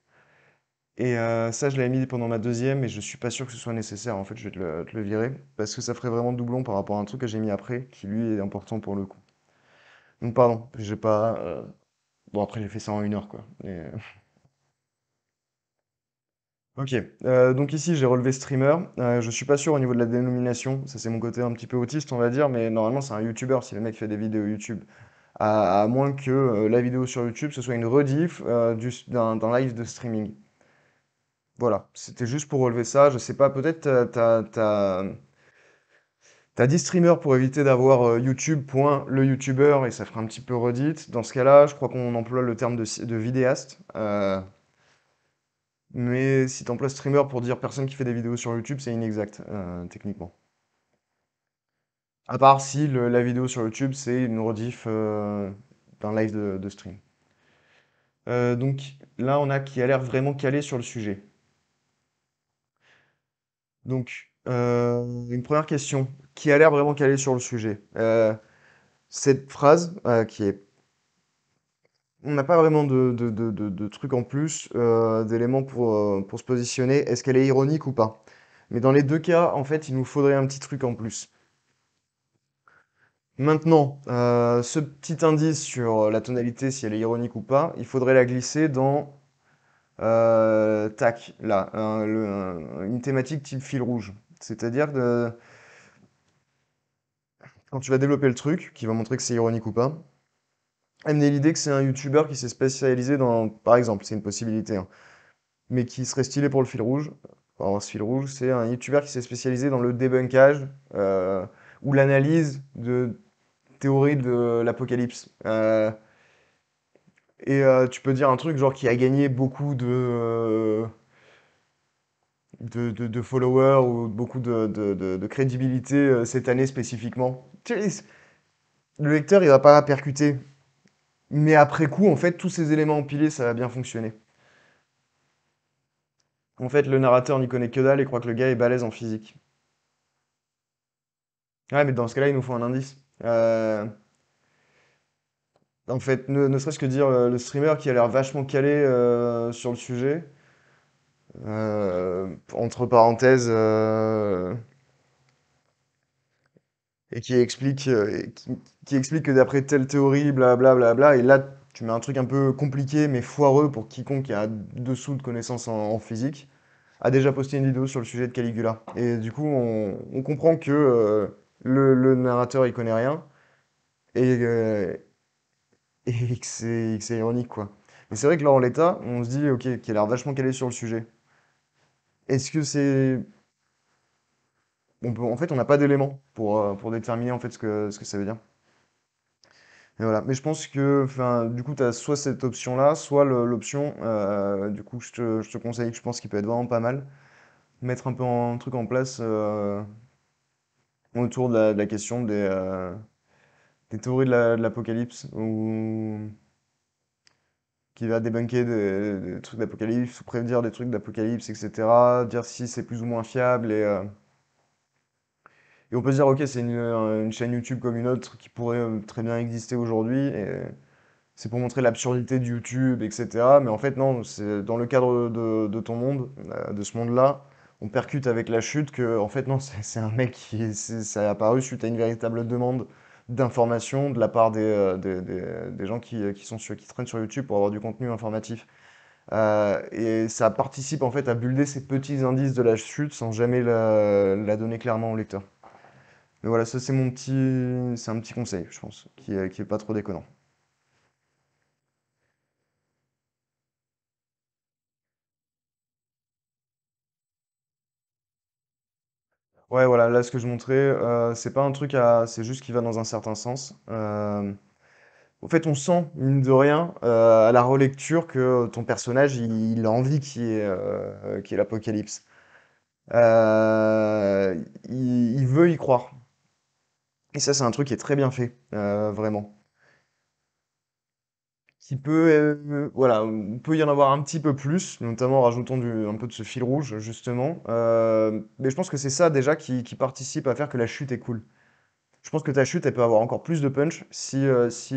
Speaker 1: Et ça, je l'avais mis pendant ma deuxième, et je suis pas sûr que ce soit nécessaire. En fait, je vais te le virer, parce que ça ferait vraiment doublon par rapport à un truc que j'ai mis après, qui lui est important pour le coup. Donc pardon, j'ai pas... Bon, après, j'ai fait ça en une heure, quoi. Ok, donc ici, j'ai relevé streamer. Je suis pas sûr au niveau de la dénomination, ça c'est mon côté un petit peu autiste, on va dire, mais normalement, c'est un YouTuber si le mec fait des vidéos YouTube. À moins que la vidéo sur YouTube, ce soit une rediff d'un live de streaming. Voilà, c'était juste pour relever ça. Je sais pas, peut-être t'as dit streamer pour éviter d'avoir YouTube point le YouTuber et ça fera un petit peu redit. Dans ce cas-là, je crois qu'on emploie le terme de vidéaste. Mais si t'emploies streamer pour dire personne qui fait des vidéos sur YouTube, c'est inexact, techniquement. À part si la vidéo sur YouTube, c'est une rediff d'un live de stream. Donc là, on a qui a l'air vraiment calé sur le sujet. Donc, une première question. Qui a l'air vraiment calé sur le sujet? Cette phrase, qui est... On n'a pas vraiment de trucs en plus, d'éléments pour se positionner. Est-ce qu'elle est ironique ou pas? Mais dans les deux cas, en fait, il nous faudrait un petit truc en plus. Maintenant, ce petit indice sur la tonalité, si elle est ironique ou pas, il faudrait la glisser dans, tac, là, une thématique type fil rouge. C'est-à-dire que quand tu vas développer le truc, qui va montrer que c'est ironique ou pas, amener l'idée que c'est un YouTuber qui s'est spécialisé dans, par exemple, c'est une possibilité, hein, mais qui serait stylé pour le fil rouge. Alors, ce fil rouge, c'est un YouTuber qui s'est spécialisé dans le débunkage ou l'analyse de théories de l'apocalypse. Et tu peux dire un truc genre qui a gagné beaucoup de followers ou beaucoup de crédibilité cette année spécifiquement. Tu sais, le lecteur, il va pas percuter. Mais après coup, en fait, tous ces éléments empilés, ça va bien fonctionner. En fait, le narrateur n'y connaît que dalle et croit que le gars est balèze en physique. Ouais, mais dans ce cas-là, il nous faut un indice. En fait, ne serait-ce que dire le streamer qui a l'air vachement calé sur le sujet, entre parenthèses, et qui explique que d'après telle théorie, blablabla, et là, tu mets un truc un peu compliqué mais foireux pour quiconque a dessous de connaissances en physique, a déjà posté une vidéo sur le sujet de Caligula. Et du coup, on comprend que le narrateur, il connaît rien, et, et que c'est ironique, quoi. Mais c'est vrai que là, en l'état, on se dit, ok, qu'il a l'air vachement calé sur le sujet. Est-ce que c'est... en fait, on n'a pas d'éléments pour déterminer en fait ce que ça veut dire. Et voilà. Mais je pense que, enfin, du coup, tu as soit cette option-là, soit l'option, du coup, je te conseille, que je pense qu'il peut être vraiment pas mal, mettre un peu un truc en place autour de la question des théories de l'apocalypse, ou qui va débunker des trucs d'apocalypse, ou prédire des trucs d'apocalypse, etc. Dire si c'est plus ou moins fiable, et on peut se dire, ok, c'est une chaîne YouTube comme une autre qui pourrait très bien exister aujourd'hui, et c'est pour montrer l'absurdité de YouTube, etc. Mais en fait, non, c'est dans le cadre de ton monde, de ce monde-là, on percute avec la chute que, en fait, non, c'est un mec ça est apparu suite à une véritable demande d'information de la part des gens qui traînent sur YouTube pour avoir du contenu informatif. Et ça participe en fait à builder ces petits indices de la chute sans jamais la donner clairement au lecteur. Mais voilà, ça c'est un petit conseil, je pense, qui est pas trop déconnant. Ouais, voilà, là ce que je montrais, c'est pas un truc c'est juste qu'il va dans un certain sens. En fait, on sent, mine de rien, à la relecture que ton personnage, il a envie qu'il y ait l'apocalypse. Il veut y croire. Et ça, c'est un truc qui est très bien fait, vraiment. Voilà, on peut y en avoir un petit peu plus, notamment en rajoutant un peu de ce fil rouge, justement. Mais je pense que c'est ça déjà qui participe à faire que la chute est cool. Je pense que ta chute, elle peut avoir encore plus de punch si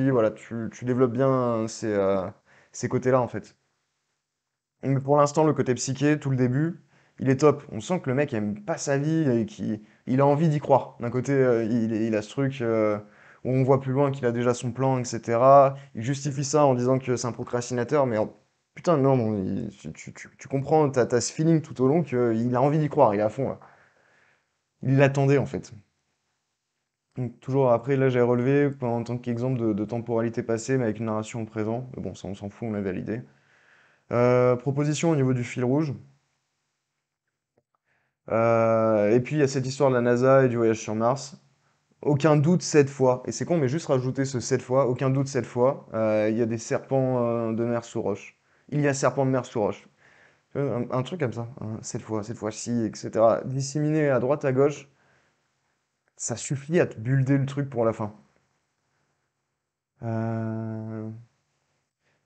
Speaker 1: voilà, tu développes bien ces côtés-là, en fait. Mais pour l'instant, le côté psyché, tout le début, il est top. On sent que le mec aime pas sa vie et qu'il a envie d'y croire. D'un côté, il a ce truc où on voit plus loin qu'il a déjà son plan, etc. Il justifie ça en disant que c'est un procrastinateur, mais putain, non, non, tu comprends, t'as ce feeling tout au long qu'il a envie d'y croire, il est à fond là. Il l'attendait en fait. Donc, toujours après, là, j'ai relevé en tant qu'exemple de temporalité passée, mais avec une narration au présent. Mais bon, ça, on s'en fout, on l'a validé. Proposition au niveau du fil rouge. Et puis il y a cette histoire de la NASA et du voyage sur Mars. Aucun doute cette fois, et c'est con, mais juste rajouter ce cette fois, aucun doute cette fois, il y a des serpents de mer sous roche. Il y a serpents de mer sous roche. Tu vois, un truc comme ça, hein, cette fois-ci, etc. Disséminé à droite, à gauche, ça suffit à te builder le truc pour la fin. Euh,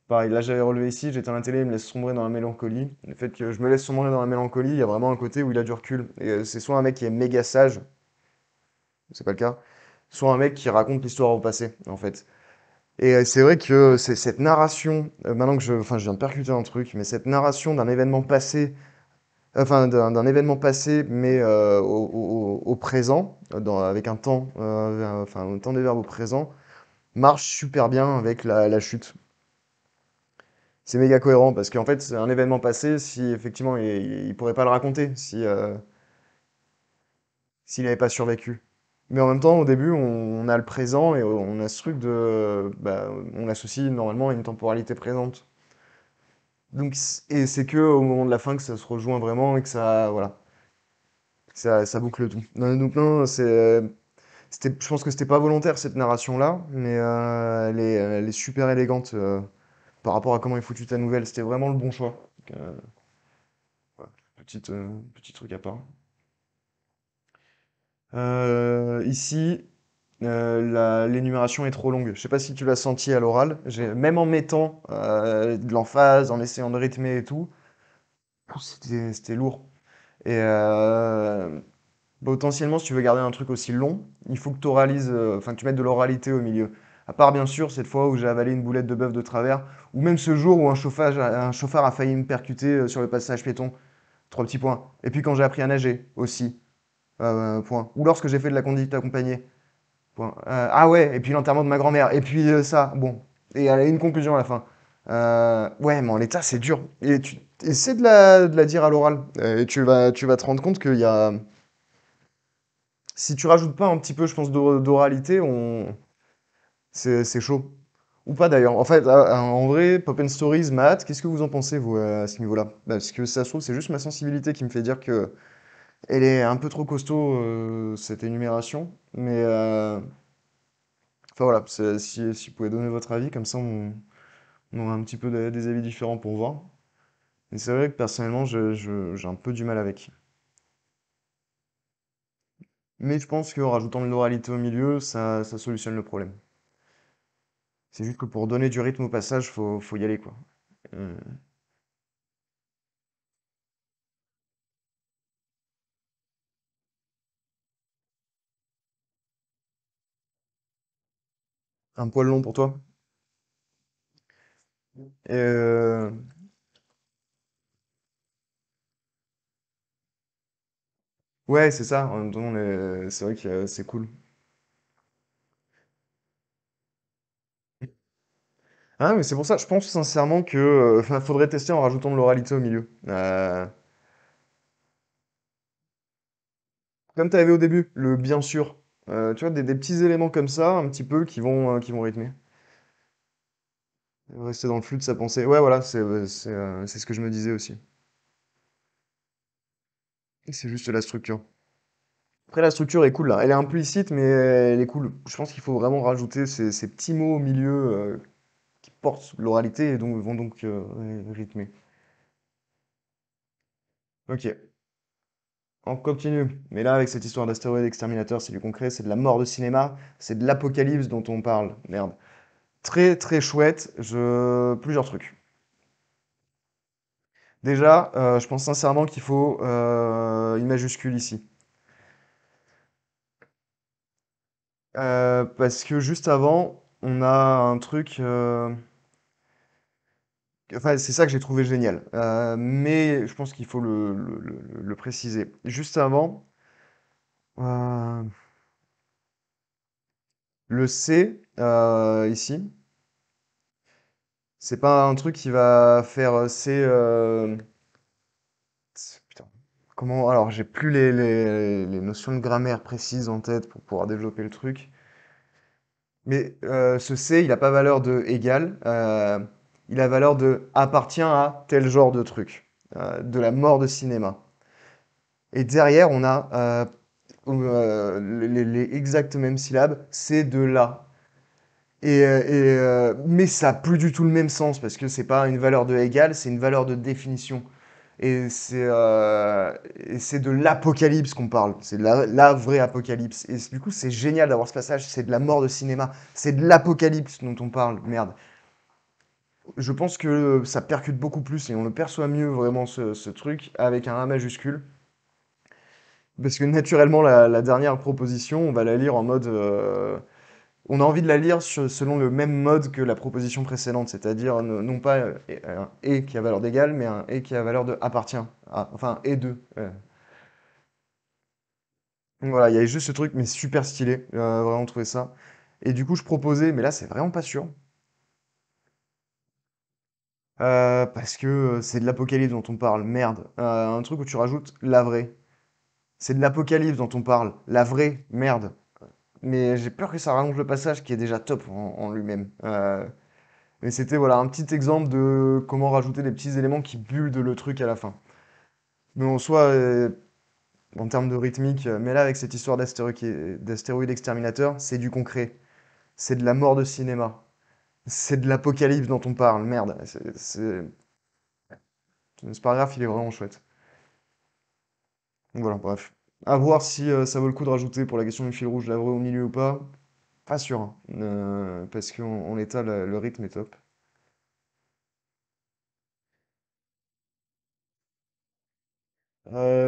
Speaker 1: Pareil, là j'avais relevé ici, j'éteins la télé, il me laisse sombrer dans la mélancolie. Le fait que je me laisse sombrer dans la mélancolie, il y a vraiment un côté où il a du recul. Et c'est soit un mec qui est méga sage, c'est pas le cas, soit un mec qui raconte l'histoire au passé, en fait. Et c'est vrai que c'est cette narration, maintenant que enfin, je viens de percuter un truc, mais cette narration d'un événement passé, enfin, d'un événement passé, mais au présent, avec enfin, un temps des verbes au présent, marche super bien avec la chute. C'est méga cohérent parce qu'en fait, c'est un événement passé, si effectivement, il pourrait pas le raconter s'il n'avait pas survécu. Mais en même temps, au début, on a le présent et on a ce truc bah, on l'associe normalement à une temporalité présente. Donc, et c'est que au moment de la fin que ça se rejoint vraiment et que voilà, ça boucle le tout. Donc non, je pense que c'était pas volontaire cette narration-là, mais elle est super élégante par rapport à comment est foutue ta nouvelle. C'était vraiment le bon choix. Donc, voilà, petit truc à part. Ici, l'énumération est trop longue. Je sais pas si tu l'as senti à l'oral. Même en mettant de l'emphase, en essayant de rythmer et tout, c'était lourd. Et potentiellement, si tu veux garder un truc aussi long, il faut que tu oralises, enfin que tu mettes de l'oralité au milieu. À part bien sûr cette fois où j'ai avalé une boulette de bœuf de travers, ou même ce jour où un chauffard a failli me percuter sur le passage piéton. Trois petits points. Et puis quand j'ai appris à nager aussi. Point. Ou lorsque j'ai fait de la conduite accompagnée. Point. Ah ouais, et puis l'enterrement de ma grand-mère. Et puis ça, bon. Et elle a une conclusion à la fin. Ouais, mais en l'état, c'est dur. Et tu essaies de la dire à l'oral. Et tu vas te rendre compte qu'il y a. Si tu rajoutes pas un petit peu, je pense, d'oralité, c'est chaud. Ou pas d'ailleurs. En fait, en vrai, Pop and Stories, Matt, qu'est-ce que vous en pensez, vous, à ce niveau-là? Parce que ça se trouve, c'est juste ma sensibilité qui me fait dire que elle est un peu trop costaud, cette énumération. Mais, enfin voilà, si vous pouvez donner votre avis, comme ça on aura un petit peu des avis différents pour voir. Et c'est vrai que personnellement, j'ai un peu du mal avec. Mais je pense qu'en rajoutant de l'oralité au milieu, ça solutionne le problème. C'est juste que pour donner du rythme au passage, faut y aller, quoi. Euh, un poil long pour toi? Et, Ouais, c'est ça. En même temps, c'est vrai que c'est cool. Ah, mais c'est pour ça, je pense sincèrement que, enfin, faudrait tester en rajoutant de l'oralité au milieu. Comme tu avais au début, le bien sûr. Tu vois, des petits éléments comme ça, un petit peu, qui vont rythmer. Rester dans le flux de sa pensée. Ouais, voilà, c'est ce que je me disais aussi. C'est juste la structure. Après, la structure est cool, là. Elle est implicite, mais elle est cool. Je pense qu'il faut vraiment rajouter ces petits mots au milieu qui portent l'oralité et donc vont donc rythmer. Ok, on continue. Mais là, avec cette histoire d'astéroïde exterminateur, c'est du concret, c'est de la mort de cinéma, c'est de l'apocalypse dont on parle. Merde. Très très chouette. Plusieurs trucs. Déjà, je pense sincèrement qu'il faut une majuscule ici. Parce que juste avant, on a un truc. Enfin, c'est ça que j'ai trouvé génial. Mais je pense qu'il faut le préciser. Juste avant, euh, le C, ici, c'est pas un truc qui va faire C. Putain. Comment. Alors, j'ai plus les notions de grammaire précises en tête pour pouvoir développer le truc. Mais ce C, il n'a pas valeur de égal, il a valeur de appartient à tel genre de truc, de la mort de cinéma. Et derrière, on a les exactes mêmes syllabes, c'est de là. Mais ça n'a plus du tout le même sens parce que c'est pas une valeur de égal, c'est une valeur de définition. Et c'est de l'apocalypse qu'on parle. C'est de la vraie apocalypse. Et du coup, c'est génial d'avoir ce passage. C'est de la mort de cinéma. C'est de l'apocalypse dont on parle. Merde. Je pense que ça percute beaucoup plus et on le perçoit mieux vraiment ce truc avec un A majuscule. Parce que naturellement, la dernière proposition, on va la lire en mode. On a envie de la lire selon le même mode que la proposition précédente, c'est-à-dire non pas un et qui a valeur d'égal, mais un et qui a valeur de appartient. Enfin, et de. Donc voilà, il y avait juste ce truc, mais super stylé. Vraiment trouvé ça. Et du coup, je proposais, mais là, c'est vraiment pas sûr. Parce que c'est de l'apocalypse dont on parle. Merde. Un truc où tu rajoutes la vraie. C'est de l'apocalypse dont on parle. La vraie. Merde. Mais j'ai peur que ça rallonge le passage qui est déjà top en lui-même. Mais c'était voilà un petit exemple de comment rajouter des petits éléments qui bullent le truc à la fin. Mais en soi, en termes de rythmique, mais là avec cette histoire d'astéroïde exterminateur, c'est du concret. C'est de la mort de cinéma. C'est de l'apocalypse dont on parle. Merde. Ce paragraphe, il est vraiment chouette. Donc voilà, bref. À voir si ça vaut le coup de rajouter pour la question du fil rouge la vraie au milieu ou pas. Pas sûr, hein. Parce qu'en l'état, le rythme est top.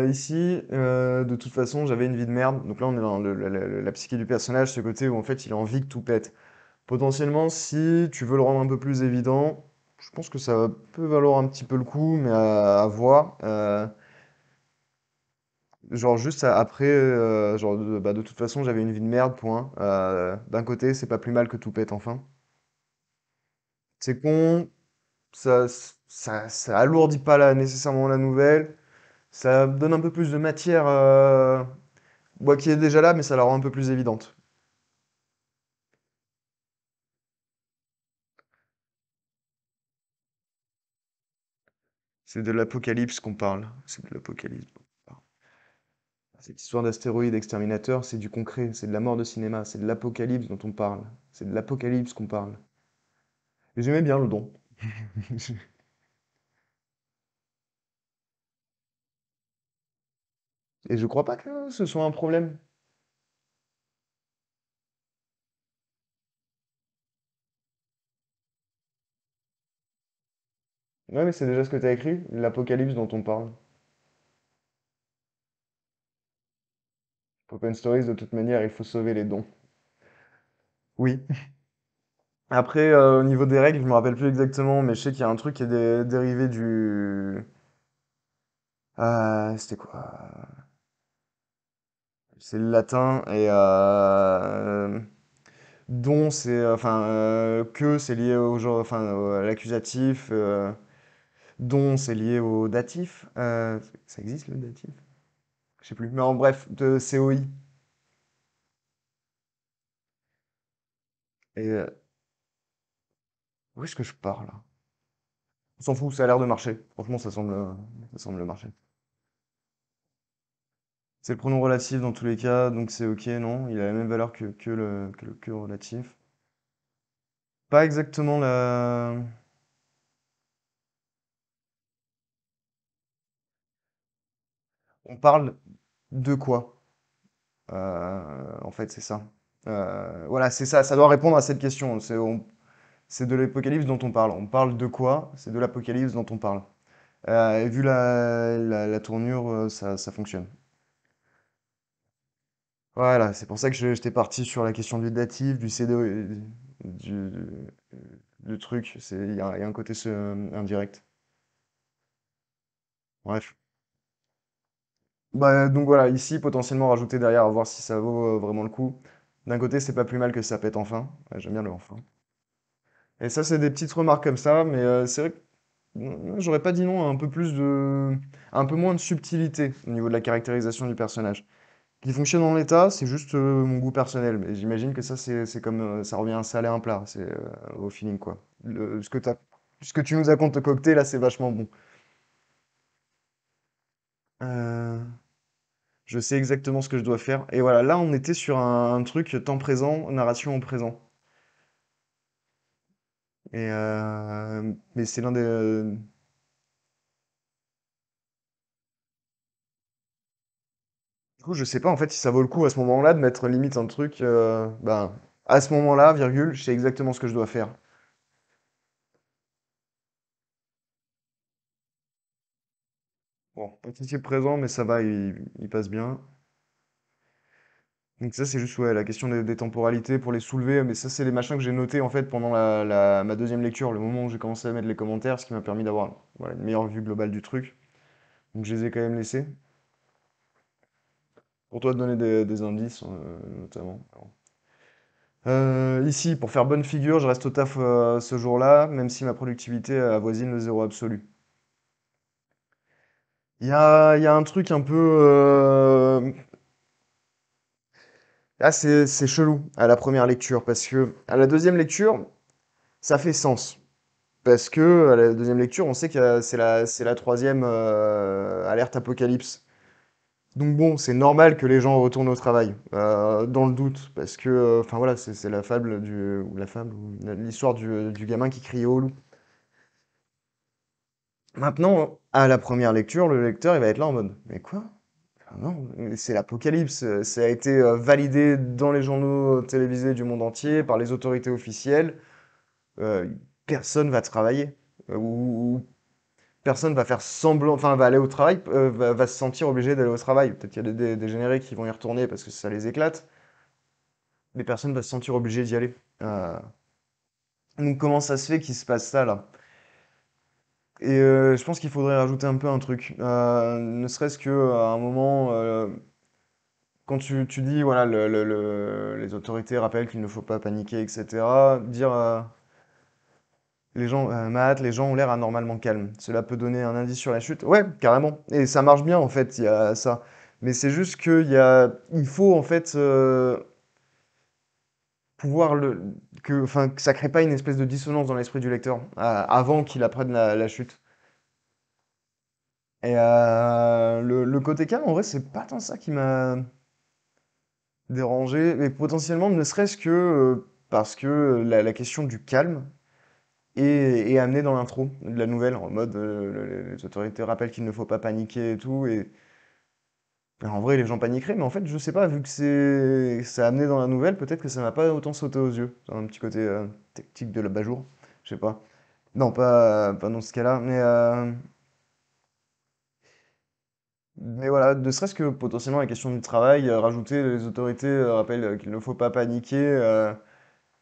Speaker 1: Ici, de toute façon, j'avais une vie de merde. Donc là, on est dans la psyché du personnage, ce côté où en fait, il a envie que tout pète. Potentiellement, si tu veux le rendre un peu plus évident, je pense que ça peut valoir un petit peu le coup, mais à voir. Genre juste après, genre bah, de toute façon, j'avais une vie de merde, point. D'un côté, c'est pas plus mal que tout pète enfin. C'est con, ça, ça alourdit pas nécessairement la nouvelle, ça donne un peu plus de matière. Bon, qui est déjà là, mais ça la rend un peu plus évidente. C'est de l'apocalypse qu'on parle. C'est de l'apocalypse. Cette histoire d'astéroïde exterminateur, c'est du concret, c'est de la mort de cinéma, c'est de l'apocalypse dont on parle. C'est de l'apocalypse qu'on parle. Et j'aimais bien le don. Et je crois pas que ce soit un problème. Ouais, mais c'est déjà ce que t'as écrit, l'apocalypse dont on parle. Open Stories, de toute manière, il faut sauver les dons. Oui. Après, au niveau des règles, je me rappelle plus exactement, mais je sais qu'il y a un truc qui est dérivé du. C'était quoi? C'est le latin et don, c'est enfin que c'est lié au genre, enfin à l'accusatif. Don, c'est lié au datif. Ça existe le datif? Je sais plus. Mais en bref, de COI. Et où est-ce que je pars là? On s'en fout, ça a l'air de marcher. Franchement, ça semble marcher. C'est le pronom relatif dans tous les cas, donc c'est ok, non? Il a la même valeur que le relatif. Pas exactement la... On parle de quoi? En fait, c'est ça. Voilà, c'est ça, ça doit répondre à cette question. C'est de l'Apocalypse dont on parle. On parle de quoi? C'est de l'Apocalypse dont on parle. Et vu la tournure, ça fonctionne. Voilà, c'est pour ça que j'étais parti sur la question du datif, du CD, du, du truc. Il y a un côté indirect. Bref. Bah, donc voilà, ici, potentiellement rajouter derrière, à voir si ça vaut vraiment le coup. D'un côté, c'est pas plus mal que ça pète enfin. Ouais, j'aime bien le enfin. Et ça, c'est des petites remarques comme ça, mais c'est vrai que j'aurais pas dit non à un peu moins de subtilité au niveau de la caractérisation du personnage. Qui fonctionne en l'état, c'est juste mon goût personnel. Mais j'imagine que ça, c'est comme ça revient à un salé à un plat. C'est au feeling, quoi. Ce que tu nous as concocté là, c'est vachement bon. Euh, je sais exactement ce que je dois faire. Et voilà, là, on était sur un truc temps présent, narration au présent. Mais c'est l'un des. Du coup, je sais pas en fait si ça vaut le coup à ce moment-là de mettre limite un truc. Ben, à ce moment-là, virgule, je sais exactement ce que je dois faire. Bon, participe présent, mais ça va, il passe bien. Donc ça, c'est juste ouais, la question des temporalités pour les soulever. Mais ça, c'est les machins que j'ai notés en fait pendant ma deuxième lecture, le moment où j'ai commencé à mettre les commentaires, ce qui m'a permis d'avoir voilà, une meilleure vue globale du truc. Donc je les ai quand même laissés. Pour toi, te donner des indices, notamment. Ici, pour faire bonne figure, je reste au taf ce jour-là, même si ma productivité avoisine le zéro absolu. Il y a un truc un peu... Ah, c'est chelou à la première lecture, parce que à la deuxième lecture, ça fait sens. Parce que à la deuxième lecture, on sait que c'est la troisième alerte apocalypse. Donc bon, c'est normal que les gens retournent au travail, dans le doute, parce que, enfin voilà, c'est la fable ou la fable, ou l'histoire du gamin qui criait au loup. Maintenant, à la première lecture, le lecteur, il va être là en mode, mais quoi? Ah non, c'est l'apocalypse. Ça a été validé dans les journaux télévisés du monde entier, par les autorités officielles. Euh, Personne va travailler. Ou personne va faire semblant, enfin, va aller au travail, va se sentir obligé d'aller au travail. Peut-être qu'il y a des génériques qui vont y retourner parce que ça les éclate, mais personne va se sentir obligé d'y aller. Euh, donc comment ça se fait qu'il se passe ça là? Et je pense qu'il faudrait rajouter un peu un truc. Ne serait-ce que à un moment, quand tu dis, voilà, les autorités rappellent qu'il ne faut pas paniquer, etc., dire les gens ont l'air anormalement calmes. Cela peut donner un indice sur la chute. Ouais, carrément. Et ça marche bien, en fait, il y a ça. Mais c'est juste il faut, en fait, pouvoir enfin, que ça crée pas une espèce de dissonance dans l'esprit du lecteur avant qu'il apprenne la chute. Et le côté calme, en vrai, c'est pas tant ça qui m'a dérangé, mais potentiellement, ne serait-ce que parce que la question du calme est amenée dans l'intro de la nouvelle, en mode les autorités rappellent qu'il ne faut pas paniquer et tout, et en vrai, les gens paniqueraient, mais en fait, je sais pas, vu que c'est amené dans la nouvelle, peut-être que ça m'a pas autant sauté aux yeux. C'est un petit côté tactique de la Bajour, je sais pas. Non, pas dans ce cas-là, mais voilà, ne serait-ce que potentiellement la question du travail, rajouter les autorités rappellent qu'il ne faut pas paniquer.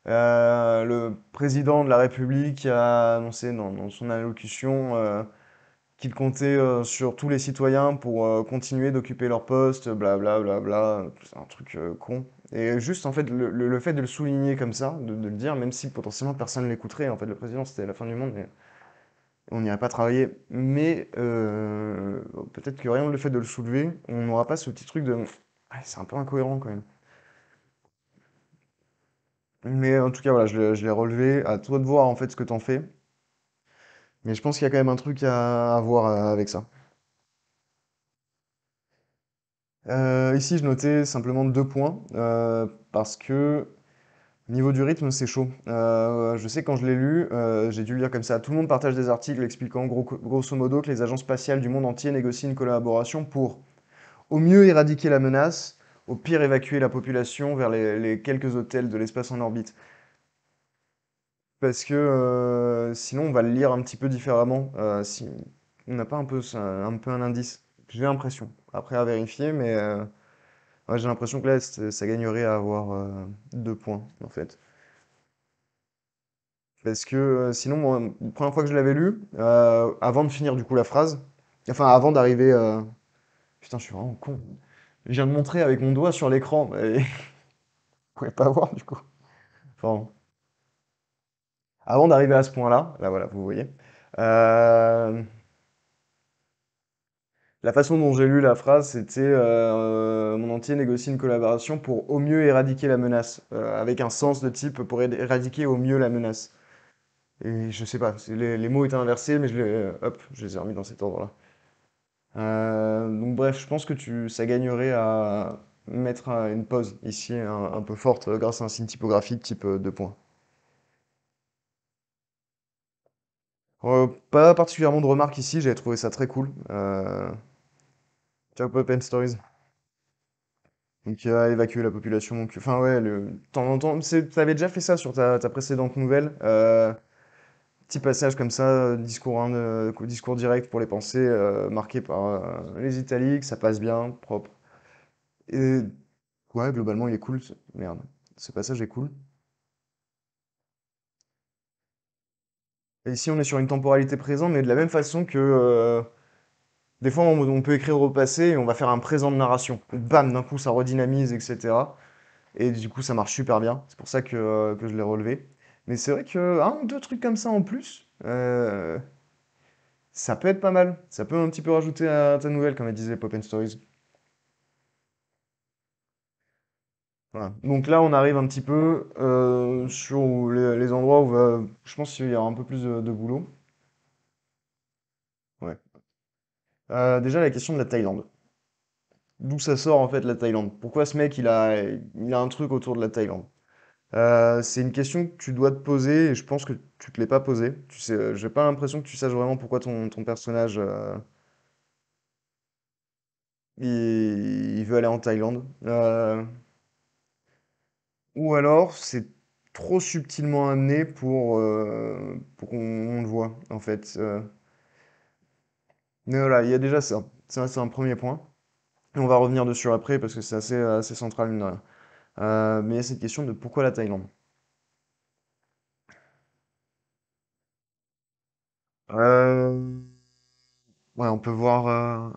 Speaker 1: Le président de la République a annoncé dans son allocution qu'il comptait sur tous les citoyens pour continuer d'occuper leur poste, bla bla bla, c'est un truc con. Et juste en fait le fait de le souligner comme ça, de le dire, même si potentiellement personne ne l'écouterait, en fait le président c'était la fin du monde, mais on n'irait pas travailler. Mais peut-être que rien que le fait de le soulever, on n'aura pas ce petit truc de ah, c'est un peu incohérent quand même. Mais en tout cas voilà, je l'ai relevé. À toi de voir en fait ce que t'en fais. Mais je pense qu'il y a quand même un truc à voir avec ça. Ici, je notais simplement 2 points, parce que au niveau du rythme, c'est chaud. Je sais que quand je l'ai lu, j'ai dû le lire comme ça. Tout le monde partage des articles expliquant grosso modo que les agences spatiales du monde entier négocient une collaboration pour, au mieux, éradiquer la menace, au pire, évacuer la population vers les quelques hôtels de l'espace en orbite. Parce que sinon, on va le lire un petit peu différemment. Si on n'a pas un peu, un peu un indice. J'ai l'impression. Après, à vérifier, mais ouais, j'ai l'impression que là, ça gagnerait à avoir 2 points, en fait. Parce que sinon, moi, la première fois que je l'avais lu, avant de finir du coup la phrase, enfin avant d'arriver. Putain, je suis vraiment con. Je viens de montrer avec mon doigt sur l'écran, et vous pouvez pas voir du coup. Enfin, avant d'arriver à ce point-là, là voilà, vous voyez. euh, La façon dont j'ai lu la phrase, c'était mon entier négocie une collaboration pour au mieux éradiquer la menace, avec un sens de type pour éradiquer au mieux la menace. Et je sais pas, les mots étaient inversés, mais hop, je les ai remis dans cet ordre-là. Donc bref, je pense que ça gagnerait à mettre une pause ici un peu forte grâce à un signe typographique type 2 points. Pas particulièrement de remarques ici, j'avais trouvé ça très cool. Ciao Pop and Stories. Donc évacuer la population. Donc, enfin ouais, de temps en temps, t'avais déjà fait ça sur ta précédente nouvelle. Petit passage comme ça, discours, discours direct pour les pensées, marqué par les italiques, ça passe bien, propre. Et ouais, globalement, il est cool. Merde, ce passage est cool. Et ici, on est sur une temporalité présente, mais de la même façon que des fois, on peut écrire au passé et on va faire un présent de narration. Bam, d'un coup, ça redynamise, etc. Et du coup, ça marche super bien. C'est pour ça que je l'ai relevé. Mais c'est vrai que un ou deux trucs comme ça en plus, ça peut être pas mal. Ça peut un petit peu rajouter à ta nouvelle, comme elle disait Pop and Stories. Voilà. Donc là, on arrive un petit peu sur les endroits où je pense qu'il y aura un peu plus de boulot. Ouais. Déjà, la question de la Thaïlande. D'où ça sort en fait la Thaïlande? Pourquoi ce mec il a un truc autour de la Thaïlande? C'est une question que tu dois te poser et je pense que tu te l'es pas posée. Tu sais, j'ai pas l'impression que tu saches vraiment pourquoi ton personnage il veut aller en Thaïlande. Ou alors c'est trop subtilement amené pour qu'on le voit en fait. Mais voilà, il y a déjà ça. Ça, c'est un premier point. Et on va revenir dessus après parce que c'est assez central, mine de rien. Mais il y a cette question de pourquoi la Thaïlande? Euh, ouais, on peut voir.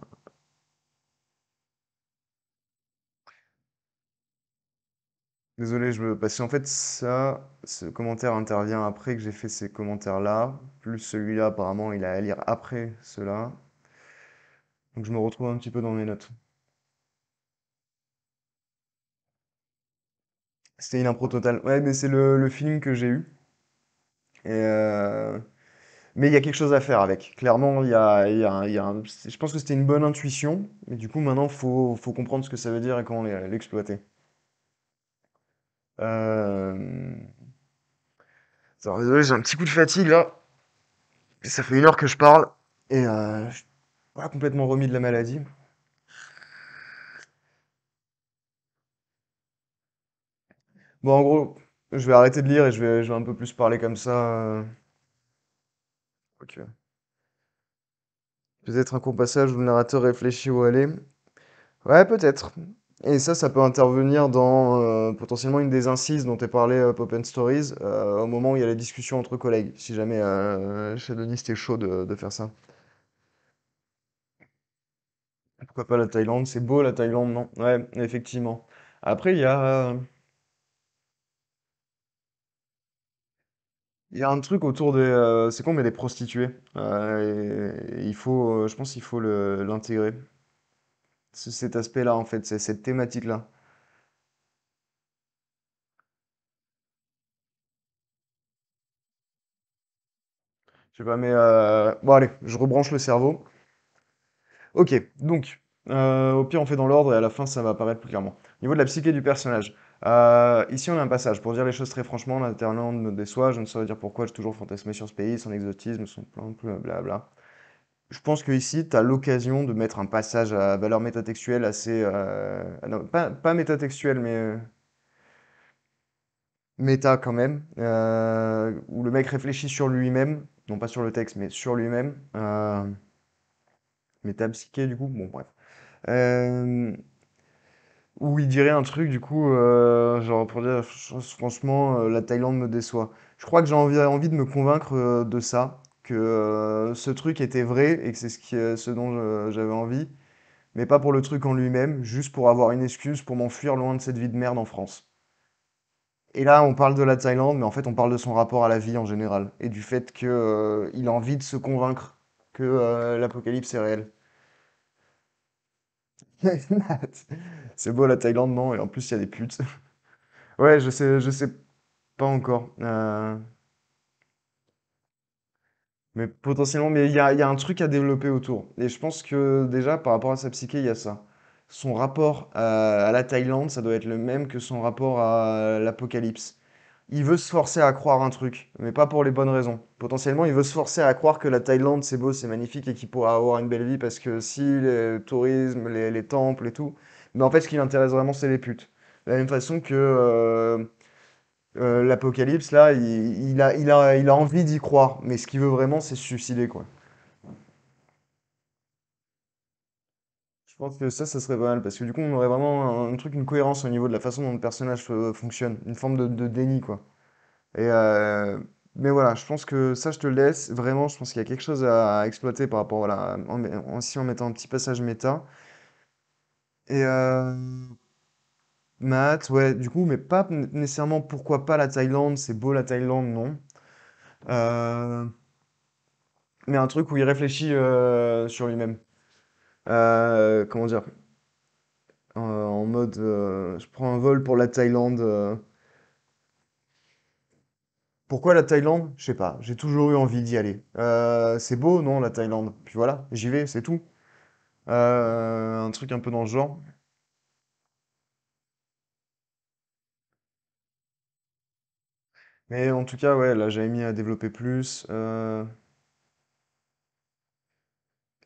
Speaker 1: Désolé, parce qu'en fait, ce commentaire intervient après que j'ai fait ces commentaires-là, plus celui-là, apparemment, il a à lire après cela. Donc je me retrouve un petit peu dans mes notes. C'était une impro totale. Ouais, mais c'est le feeling que j'ai eu. Et, mais il y a quelque chose à faire avec. Clairement, je pense que c'était une bonne intuition. Mais du coup, maintenant, faut comprendre ce que ça veut dire et comment l'exploiter. Euh... Alors, désolé, j'ai un petit coup de fatigue là. Ça fait 1 heure que je parle. Et je suis pas complètement remis de la maladie. Bon, en gros, je vais arrêter de lire et je vais un peu plus parler comme ça. Ok. Peut-être un court passage où le narrateur réfléchit où aller. Ouais, peut-être. Et ça peut intervenir dans potentiellement une des incises dont est parlé Pop and Stories, au moment où il y a les discussions entre collègues, si jamais chez Denis c'était chaud de faire ça. Pourquoi pas la Thaïlande? C'est beau la Thaïlande, non? Ouais, effectivement. Après, il y a un truc autour des... c'est con, mais des prostituées. Et il faut, je pense qu'il faut l'intégrer. Cet aspect-là, en fait, c'est cette thématique-là. Je sais pas, mais... bon, allez, je rebranche le cerveau. Ok, donc, au pire, on fait dans l'ordre et à la fin, ça va apparaître plus clairement. Au niveau de la psyché du personnage, ici, on a un passage. Pour dire les choses très franchement, l'internat me déçoit. Je ne saurais dire pourquoi j'ai toujours fantasmé sur ce pays, son exotisme, son plan, blablabla. Je pense que ici, tu as l'occasion de mettre un passage à valeur métatextuelle assez... non, pas métatextuel, mais méta quand même, où le mec réfléchit sur lui-même, non pas sur le texte, mais sur lui-même. Métapsyché, du coup, bon, bref. Euh, Où il dirait un truc, du coup, genre pour dire, franchement, la Thaïlande me déçoit. Je crois que j'ai envie de me convaincre de ça, que ce truc était vrai et que c'est ce dont j'avais envie, mais pas pour le truc en lui-même, juste pour avoir une excuse pour m'enfuir loin de cette vie de merde en France. Et là, on parle de la Thaïlande, mais en fait, on parle de son rapport à la vie en général, et du fait que, il a envie de se convaincre que l'apocalypse est réel. C'est beau la Thaïlande, non? Et en plus, il y a des putes. Ouais, je sais pas encore. Mais potentiellement, mais il y a un truc à développer autour. Et je pense que déjà, par rapport à sa psyché, il y a ça. Son rapport à la Thaïlande, ça doit être le même que son rapport à l'apocalypse. Il veut se forcer à croire un truc, mais pas pour les bonnes raisons. Potentiellement, il veut se forcer à croire que la Thaïlande, c'est beau, c'est magnifique et qu'il pourra avoir une belle vie parce que si, le tourisme, les temples et tout. Mais en fait, ce qui l'intéresse vraiment, c'est les putes. De la même façon que l'Apocalypse, là, il a envie d'y croire, mais ce qu'il veut vraiment, c'est se suicider, quoi. Je pense que ça serait pas mal, parce que du coup, on aurait vraiment un truc, une cohérence au niveau de la façon dont le personnage fonctionne, une forme de déni, quoi. Et, mais voilà, je pense que ça, je te le laisse. Vraiment, je pense qu'il y a quelque chose à exploiter par rapport, voilà, aussi en mettant un petit passage méta. Et Math, ouais, du coup, mais pas nécessairement pourquoi pas la Thaïlande, c'est beau la Thaïlande, non. Euh, mais un truc où il réfléchit sur lui-même. Comment dire? En mode, je prends un vol pour la Thaïlande. Pourquoi la Thaïlande? Je sais pas. J'ai toujours eu envie d'y aller. C'est beau, non, la Thaïlande? Puis voilà, j'y vais, c'est tout. Un truc un peu dans ce genre. Mais en tout cas, ouais, là, j'avais mis à développer plus.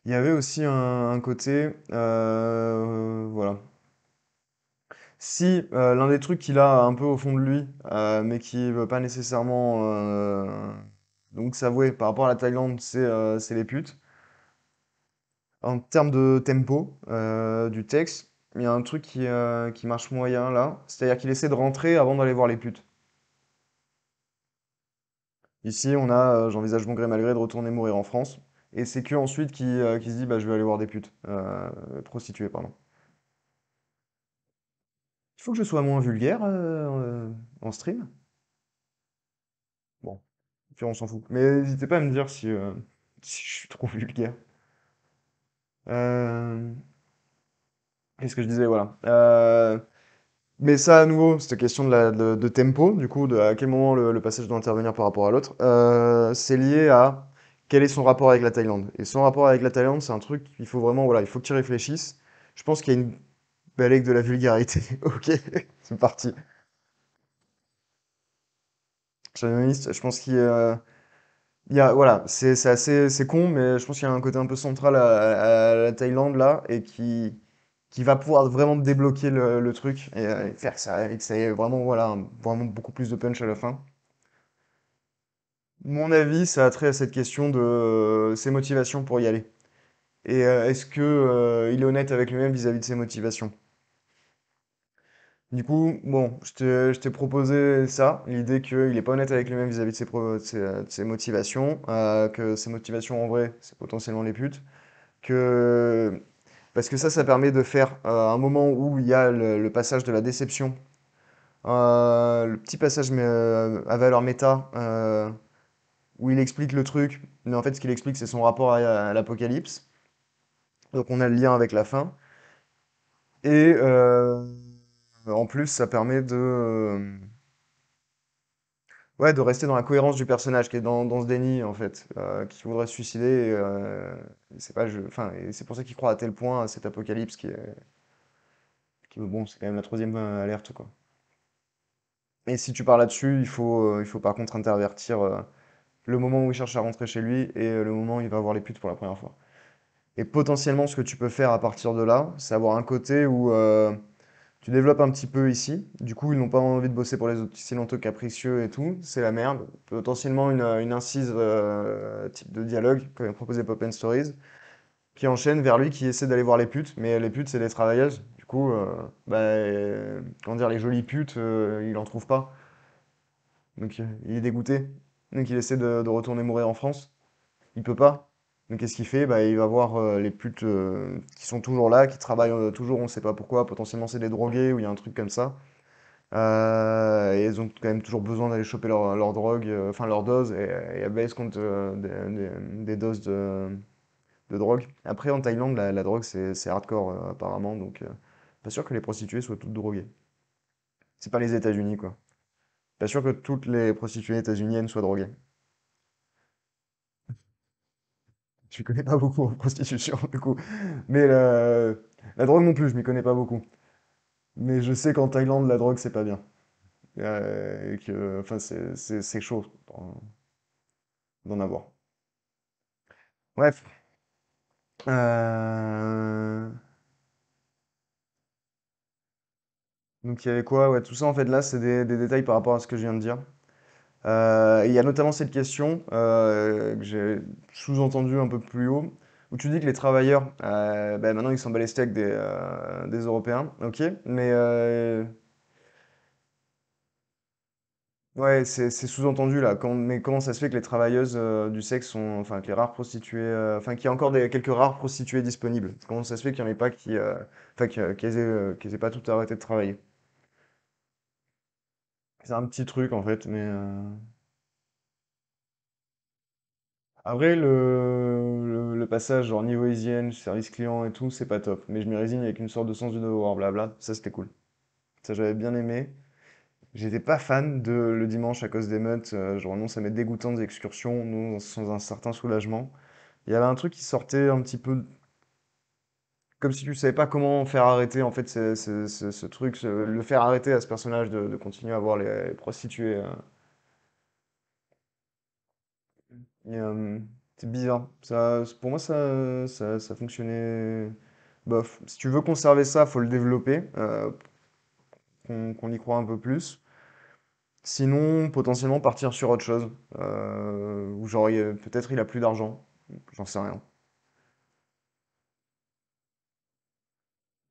Speaker 1: Il y avait aussi un côté, voilà. Si l'un des trucs qu'il a un peu au fond de lui, mais qui veut pas nécessairement donc s'avouer par rapport à la Thaïlande, c'est les putes. En termes de tempo du texte, il y a un truc qui marche moyen là, c'est-à-dire qu'il essaie de rentrer avant d'aller voir les putes. Ici, on a j'envisage mon gré malgré de retourner mourir en France, et c'est que ensuite qui se dit bah je vais aller voir des putes, prostituées pardon. Il faut que je sois moins vulgaire en stream. Bon, puis on s'en fout. Mais n'hésitez pas à me dire si, si je suis trop vulgaire. Euh, Qu'est-ce que je disais, voilà. Mais ça, à nouveau, c'était question de tempo, du coup, de à quel moment le passage doit intervenir par rapport à l'autre. C'est lié à quel est son rapport avec la Thaïlande. Et son rapport avec la Thaïlande, c'est un truc, il faut vraiment, voilà, il faut que tu y réfléchisses. Je pense qu'il y a une belle avec de la vulgarité. Ok, c'est parti. Chauviniste, je pense il y a, voilà, c'est assez, c'est con, mais je pense qu'il y a un côté un peu central à la Thaïlande là, et qui va pouvoir vraiment débloquer le truc et faire que ça, et que ça ait vraiment, voilà, vraiment beaucoup plus de punch à la fin. Mon avis, ça a trait à cette question de ses motivations pour y aller. Et est-ce que il est honnête avec lui-même vis-à-vis de ses motivations? Du coup, bon, je t'ai proposé ça, l'idée qu'il n'est pas honnête avec lui-même vis-à-vis de ses motivations, que ses motivations en vrai, c'est potentiellement les putes, que Parce que ça permet de faire un moment où il y a le passage de la déception, le petit passage à valeur méta, où il explique le truc, mais en fait ce qu'il explique c'est son rapport à l'Apocalypse. Donc on a le lien avec la fin. Et en plus ça permet ouais, de rester dans la cohérence du personnage qui est dans ce déni en fait, qui voudrait se suicider. C'est pas, enfin, et c'est pour ça qu'il croit à tel point à cet apocalypse bon, c'est quand même la troisième alerte quoi. Et si tu pars là-dessus, il faut par contre intervertir le moment où il cherche à rentrer chez lui et le moment où il va voir les putes pour la première fois. Et potentiellement, ce que tu peux faire à partir de là, c'est avoir un côté où tu développes un petit peu ici. Du coup, ils n'ont pas envie de bosser pour les autres silentaux capricieux et tout. C'est la merde. Potentiellement une incise type de dialogue, comme proposé Pop and Stories, qui enchaîne vers lui qui essaie d'aller voir les putes. Mais les putes, c'est des travailleuses. Du coup, bah, comment dire, les jolies putes, il en trouve pas. Donc il est dégoûté. Donc il essaie de retourner mourir en France. Il peut pas. Donc qu'est-ce qu'il fait? Bah, il va voir les putes qui sont toujours là, qui travaillent toujours, on sait pas pourquoi. Potentiellement c'est des drogués ou il y a un truc comme ça. Et elles ont quand même toujours besoin d'aller choper leur drogue, enfin leur dose, et elles baissent contre des doses de drogue. Après en Thaïlande, la drogue c'est hardcore apparemment, donc pas sûr que les prostituées soient toutes droguées. C'est pas les États-Unis quoi. Pas sûr que toutes les prostituées états-uniennes soient droguées. Je m'y connais pas beaucoup en prostitution, du coup. Mais la drogue non plus, je m'y connais pas beaucoup. Mais je sais qu'en Thaïlande, la drogue, c'est pas bien. Et que, enfin, c'est chaud d'en avoir. Bref. Euh, Donc, il y avait quoi? Ouais, tout ça, en fait, là, c'est des détails par rapport à ce que je viens de dire. Il y a notamment cette question que j'ai sous-entendue un peu plus haut, où tu dis que les travailleurs, ben, maintenant, ils sont bat les steaks des Européens, ok, mais ouais, c'est sous-entendu là. Mais comment ça se fait que les travailleuses du sexe sont, enfin, que les rares prostituées, enfin, qu'il y a encore quelques rares prostituées disponibles? Comment ça se fait qu'il n'y en ait pas enfin, qu'elles aient pas toutes arrêté de travailler? C'est un petit truc en fait, mais après le passage genre niveau hygiène, service client et tout, c'est pas top. Mais je m'y résigne avec une sorte de sens du devoir, blabla. Ça c'était cool. Ça j'avais bien aimé. J'étais pas fan de le dimanche à cause des meutes. Je renonce à mes dégoûtantes excursions, non, sans un certain soulagement. Il y avait un truc qui sortait un petit peu comme si tu savais pas comment faire arrêter en fait ce truc, le faire arrêter à ce personnage de continuer à voir les prostituées. Et, c'est bizarre. Pour moi, ça fonctionnait. Bof. Si tu veux conserver ça, faut le développer, qu'on y croit un peu plus. Sinon, potentiellement partir sur autre chose. Ou genre, peut-être il a plus d'argent. J'en sais rien.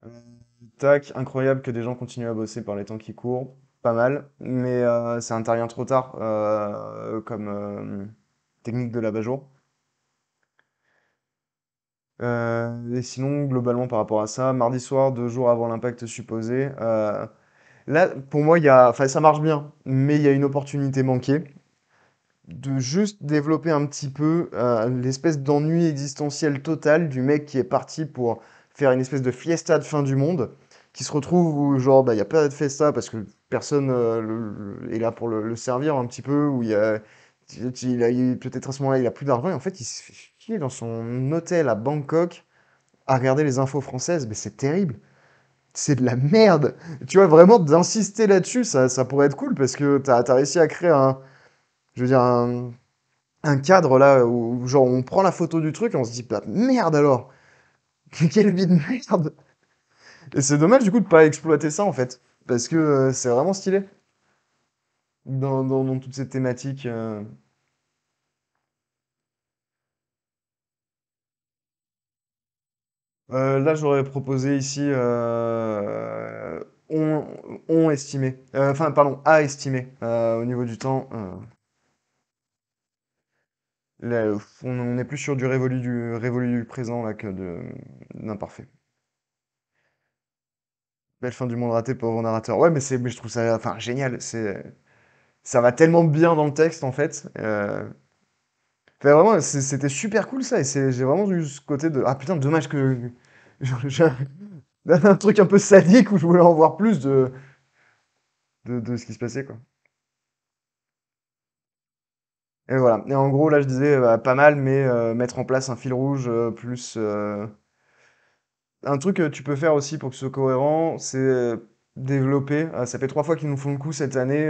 Speaker 1: Euh, Tac, incroyable que des gens continuent à bosser par les temps qui courent. Pas mal, mais ça intervient trop tard comme technique de l'abat-jour. Et sinon, globalement par rapport à ça, mardi soir, 2 jours avant l'impact supposé, là, pour moi, enfin, ça marche bien, mais il y a une opportunité manquée de juste développer un petit peu l'espèce d'ennui existentiel total du mec qui est parti pour faire une espèce de fiesta de fin du monde, qui se retrouve où, genre, bah, il n'y a pas de fiesta parce que personne est là pour le servir un petit peu, où peut-être à ce moment-là, il a plus d'argent, et en fait, il se fait chier dans son hôtel à Bangkok à regarder les infos françaises, mais c'est terrible. C'est de la merde. Tu vois, vraiment, d'insister là-dessus, ça pourrait être cool parce que t'as réussi à créer je veux dire, un cadre là où, genre, on prend la photo du truc et on se dit, bah merde alors, quelle vie de merde. Et c'est dommage du coup de pas exploiter ça en fait, parce que c'est vraiment stylé dans toute cette thématique. Là, j'aurais proposé ici on, on estimé, enfin, pardon, à estimer au niveau du temps. Là, on est plus sur du révolu du présent là que de l'imparfait. Belle fin du monde raté, pauvre narrateur. Ouais, mais je trouve ça, enfin, génial. Ça va tellement bien dans le texte, en fait. Enfin, vraiment, c'était super cool ça. Et j'ai vraiment eu ce côté de, ah putain, dommage que j'ai un truc un peu sadique où je voulais en voir plus de ce qui se passait, quoi. Et voilà. Et en gros, là, je disais, pas mal, mais mettre en place un fil rouge, plus. Un truc que tu peux faire aussi pour que ce soit cohérent, c'est développer. Ça fait 3 fois qu'ils nous font le coup cette année.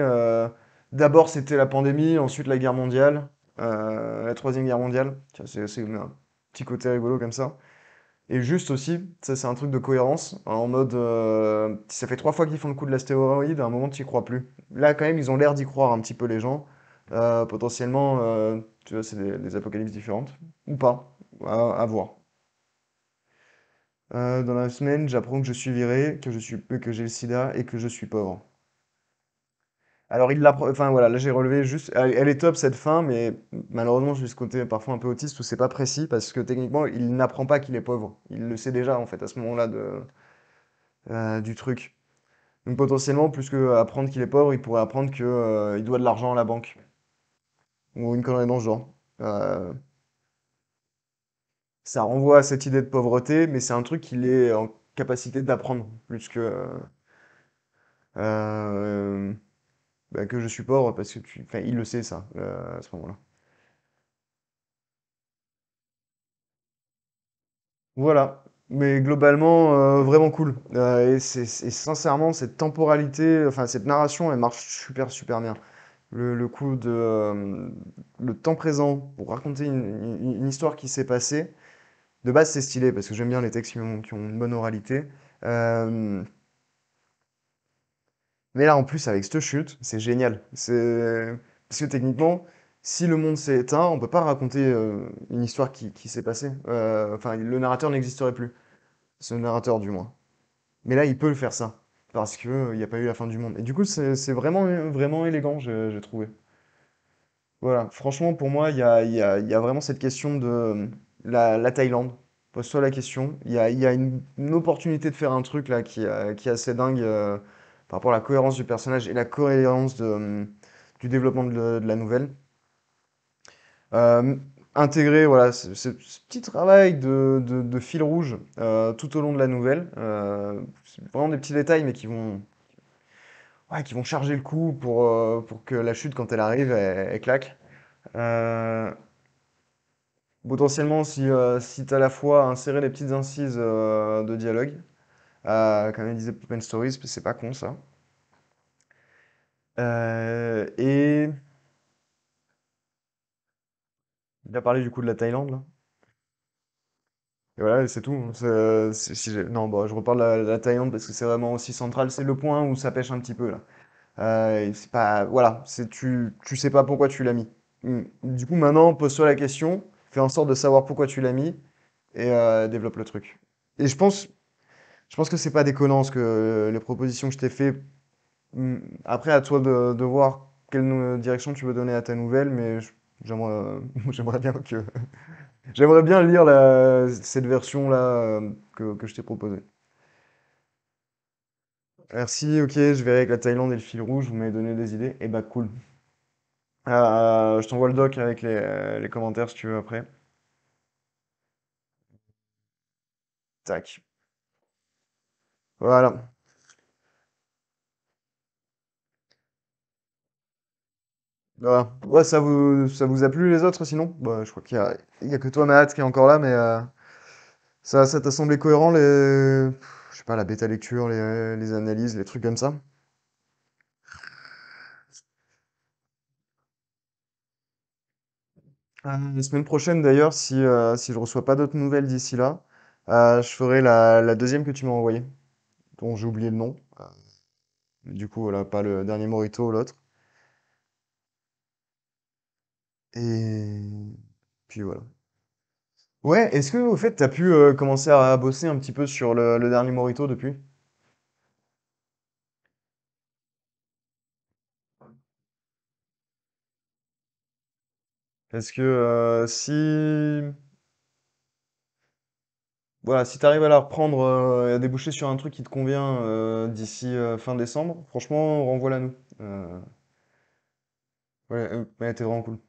Speaker 1: D'abord, c'était la pandémie, ensuite la guerre mondiale, la troisième guerre mondiale. Tiens, c'est un petit côté rigolo comme ça. Et juste aussi, ça c'est un truc de cohérence, en mode, si ça fait 3 fois qu'ils font le coup de l'astéroïde, à un moment tu y crois plus. Là quand même, ils ont l'air d'y croire un petit peu les gens. Potentiellement, tu vois, c'est des apocalypses différentes. Ou pas, à voir. Dans la semaine, j'apprends que je suis viré, que j'ai le sida et que je suis pauvre. Alors il l'apprend, enfin voilà, là j'ai relevé juste, elle est top cette fin, mais malheureusement j'ai ce côté parfois un peu autiste où c'est pas précis parce que techniquement il n'apprend pas qu'il est pauvre. Il le sait déjà en fait à ce moment-là du truc. Donc potentiellement, plus que apprendre qu'il est pauvre, il pourrait apprendre que il doit de l'argent à la banque ou une connerie dans ce genre. Euh, Ça renvoie à cette idée de pauvreté, mais c'est un truc qu'il est en capacité d'apprendre plus euh, bah, que je suis pauvre parce que enfin, il le sait ça à ce moment-là. Voilà. Mais globalement, vraiment cool. Et sincèrement, cette temporalité, enfin cette narration, elle marche super super bien. Le coup de le temps présent pour raconter une histoire qui s'est passée. De base, c'est stylé parce que j'aime bien les textes qui ont une bonne oralité. Euh, mais là, en plus, avec cette chute, c'est génial. Parce que techniquement, si le monde s'est éteint, on peut pas raconter une histoire qui s'est passée. Enfin, le narrateur n'existerait plus. Ce narrateur, du moins. Mais là, il peut le faire ça. Parce que, il n'y a pas eu la fin du monde. Et du coup, c'est vraiment, vraiment élégant, j'ai trouvé. Voilà, franchement, pour moi, il y a vraiment cette question de la Thaïlande. Pose-toi la question. Il y a une opportunité de faire un truc là qui est assez dingue par rapport à la cohérence du personnage et la cohérence du développement de la nouvelle. Euh, Intégrer voilà, ce petit travail de fil rouge tout au long de la nouvelle. C'est vraiment des petits détails, mais ouais, qui vont charger le coup pour que la chute, quand elle arrive, elle claque. Euh, Potentiellement, si tu as la fois insérer les petites incises de dialogue, comme il disait Open Stories, c'est pas con ça. Et il a parlé du coup de la Thaïlande là. Et voilà, c'est tout, hein. Non, bah, je reparle de la Thaïlande parce que c'est vraiment aussi central. C'est le point où ça pêche un petit peu là. Et c'est pas, voilà, tu sais pas pourquoi tu l'as mis. Du coup, maintenant, pose-toi la question, fais en sorte de savoir pourquoi tu l'as mis et développe le truc. Et je pense que c'est pas déconnant, parce que les propositions que je t'ai fait. Après, à toi de voir quelle direction tu veux donner à ta nouvelle, mais j'aimerais j'aimerais bien j'aimerais bien lire cette version-là que je t'ai proposée. Merci, ok, je verrai avec la Thaïlande et le fil rouge, vous m'avez donné des idées. Et bah cool. Je t'envoie le doc avec les commentaires si tu veux après. Tac. Voilà. Voilà. Ouais, ça vous a plu les autres sinon? Bah, je crois qu'il y a que toi, Matt, qui est encore là, mais ça t'a semblé cohérent je sais pas, la bêta lecture, les analyses, les trucs comme ça? La semaine prochaine d'ailleurs, si je reçois pas d'autres nouvelles d'ici là, je ferai la deuxième que tu m'as envoyée, dont j'ai oublié le nom. Du coup, voilà, pas le dernier Morito, l'autre. Et puis voilà. Ouais, est-ce que au fait t'as pu commencer à bosser un petit peu sur le dernier Morito depuis? Parce que si voilà, si tu arrives à la reprendre et à déboucher sur un truc qui te convient d'ici fin décembre, franchement, renvoie-la nous. Ouais, elle était vraiment cool.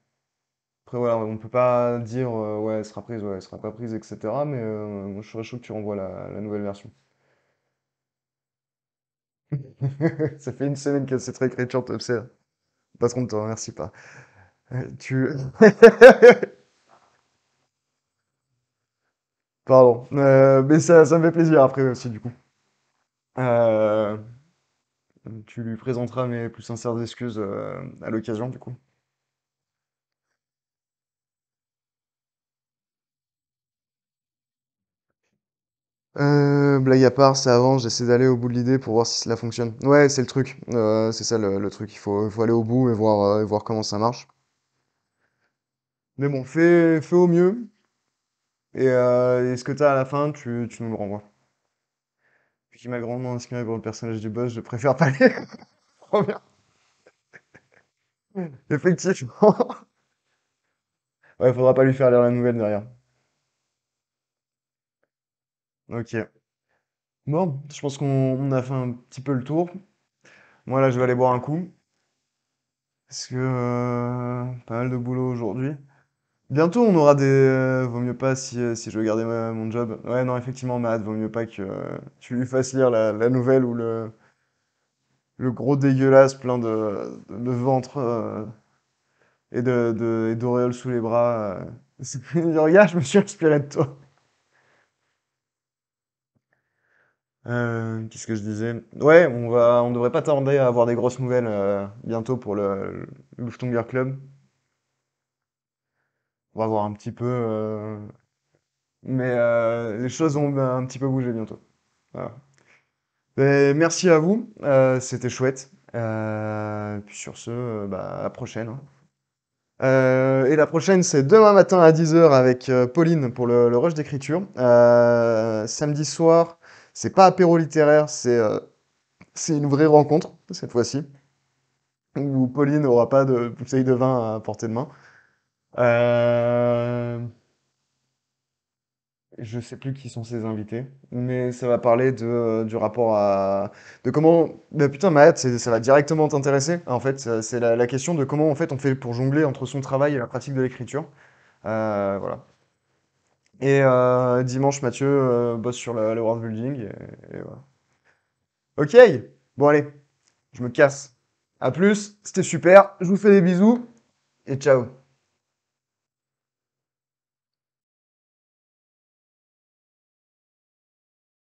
Speaker 1: Après, voilà, on peut pas dire ouais, elle sera prise, ouais, elle sera pas prise, etc. Mais moi, je serais chaud que tu renvoies la nouvelle version. Ça fait une semaine que cette réécriture t'obsède. Patron ne te remercie pas. Tu... Pardon. Mais ça me fait plaisir après aussi, du coup. Euh, Tu lui présenteras mes plus sincères excuses à l'occasion, du coup. Blague à part, c'est avant, j'essaie d'aller au bout de l'idée pour voir si cela fonctionne. Ouais, c'est le truc. C'est ça le truc. Il faut aller au bout et voir comment ça marche. Mais bon, fais au mieux. Et ce que t'as à la fin, tu nous le renvoies. Ce qui m'a grandement inspiré pour le personnage du boss, je préfère pas les premières. Effectivement. Ouais, faudra pas lui faire lire la nouvelle derrière. Ok. Bon, je pense qu'on a fait un petit peu le tour. Moi là, je vais aller boire un coup. Parce que pas mal de boulot aujourd'hui. Bientôt, on aura des. Vaut mieux pas si je veux garder mon job. Ouais, non, effectivement, Matt, vaut mieux pas que tu lui fasses lire la nouvelle ou le gros dégueulasse plein de ventre et d'auréoles sous les bras. Regarde, je me suis inspiré de toi. Qu'est-ce que je disais? Ouais, on devrait pas tarder à avoir des grosses nouvelles bientôt pour le Lufthansa Club. On va voir un petit peu. Mais les choses vont un petit peu bouger bientôt. Voilà. Et merci à vous, c'était chouette. Puis sur ce, bah, à la prochaine, hein. Et la prochaine, c'est demain matin à 10 heures avec Pauline pour le rush d'écriture. Samedi soir, c'est pas apéro littéraire, c'est une vraie rencontre cette fois-ci, où Pauline n'aura pas de bouteille de vin à portée de main. Euh, Je sais plus qui sont ses invités, mais ça va parler du rapport à... De comment... Bah putain, Maët, ça va directement t'intéresser. En fait, c'est la question de comment en fait on fait pour jongler entre son travail et la pratique de l'écriture. Voilà. Et dimanche, Mathieu bosse sur le world building. Et voilà. Ok, bon allez, je me casse. À plus, c'était super, je vous fais des bisous et ciao.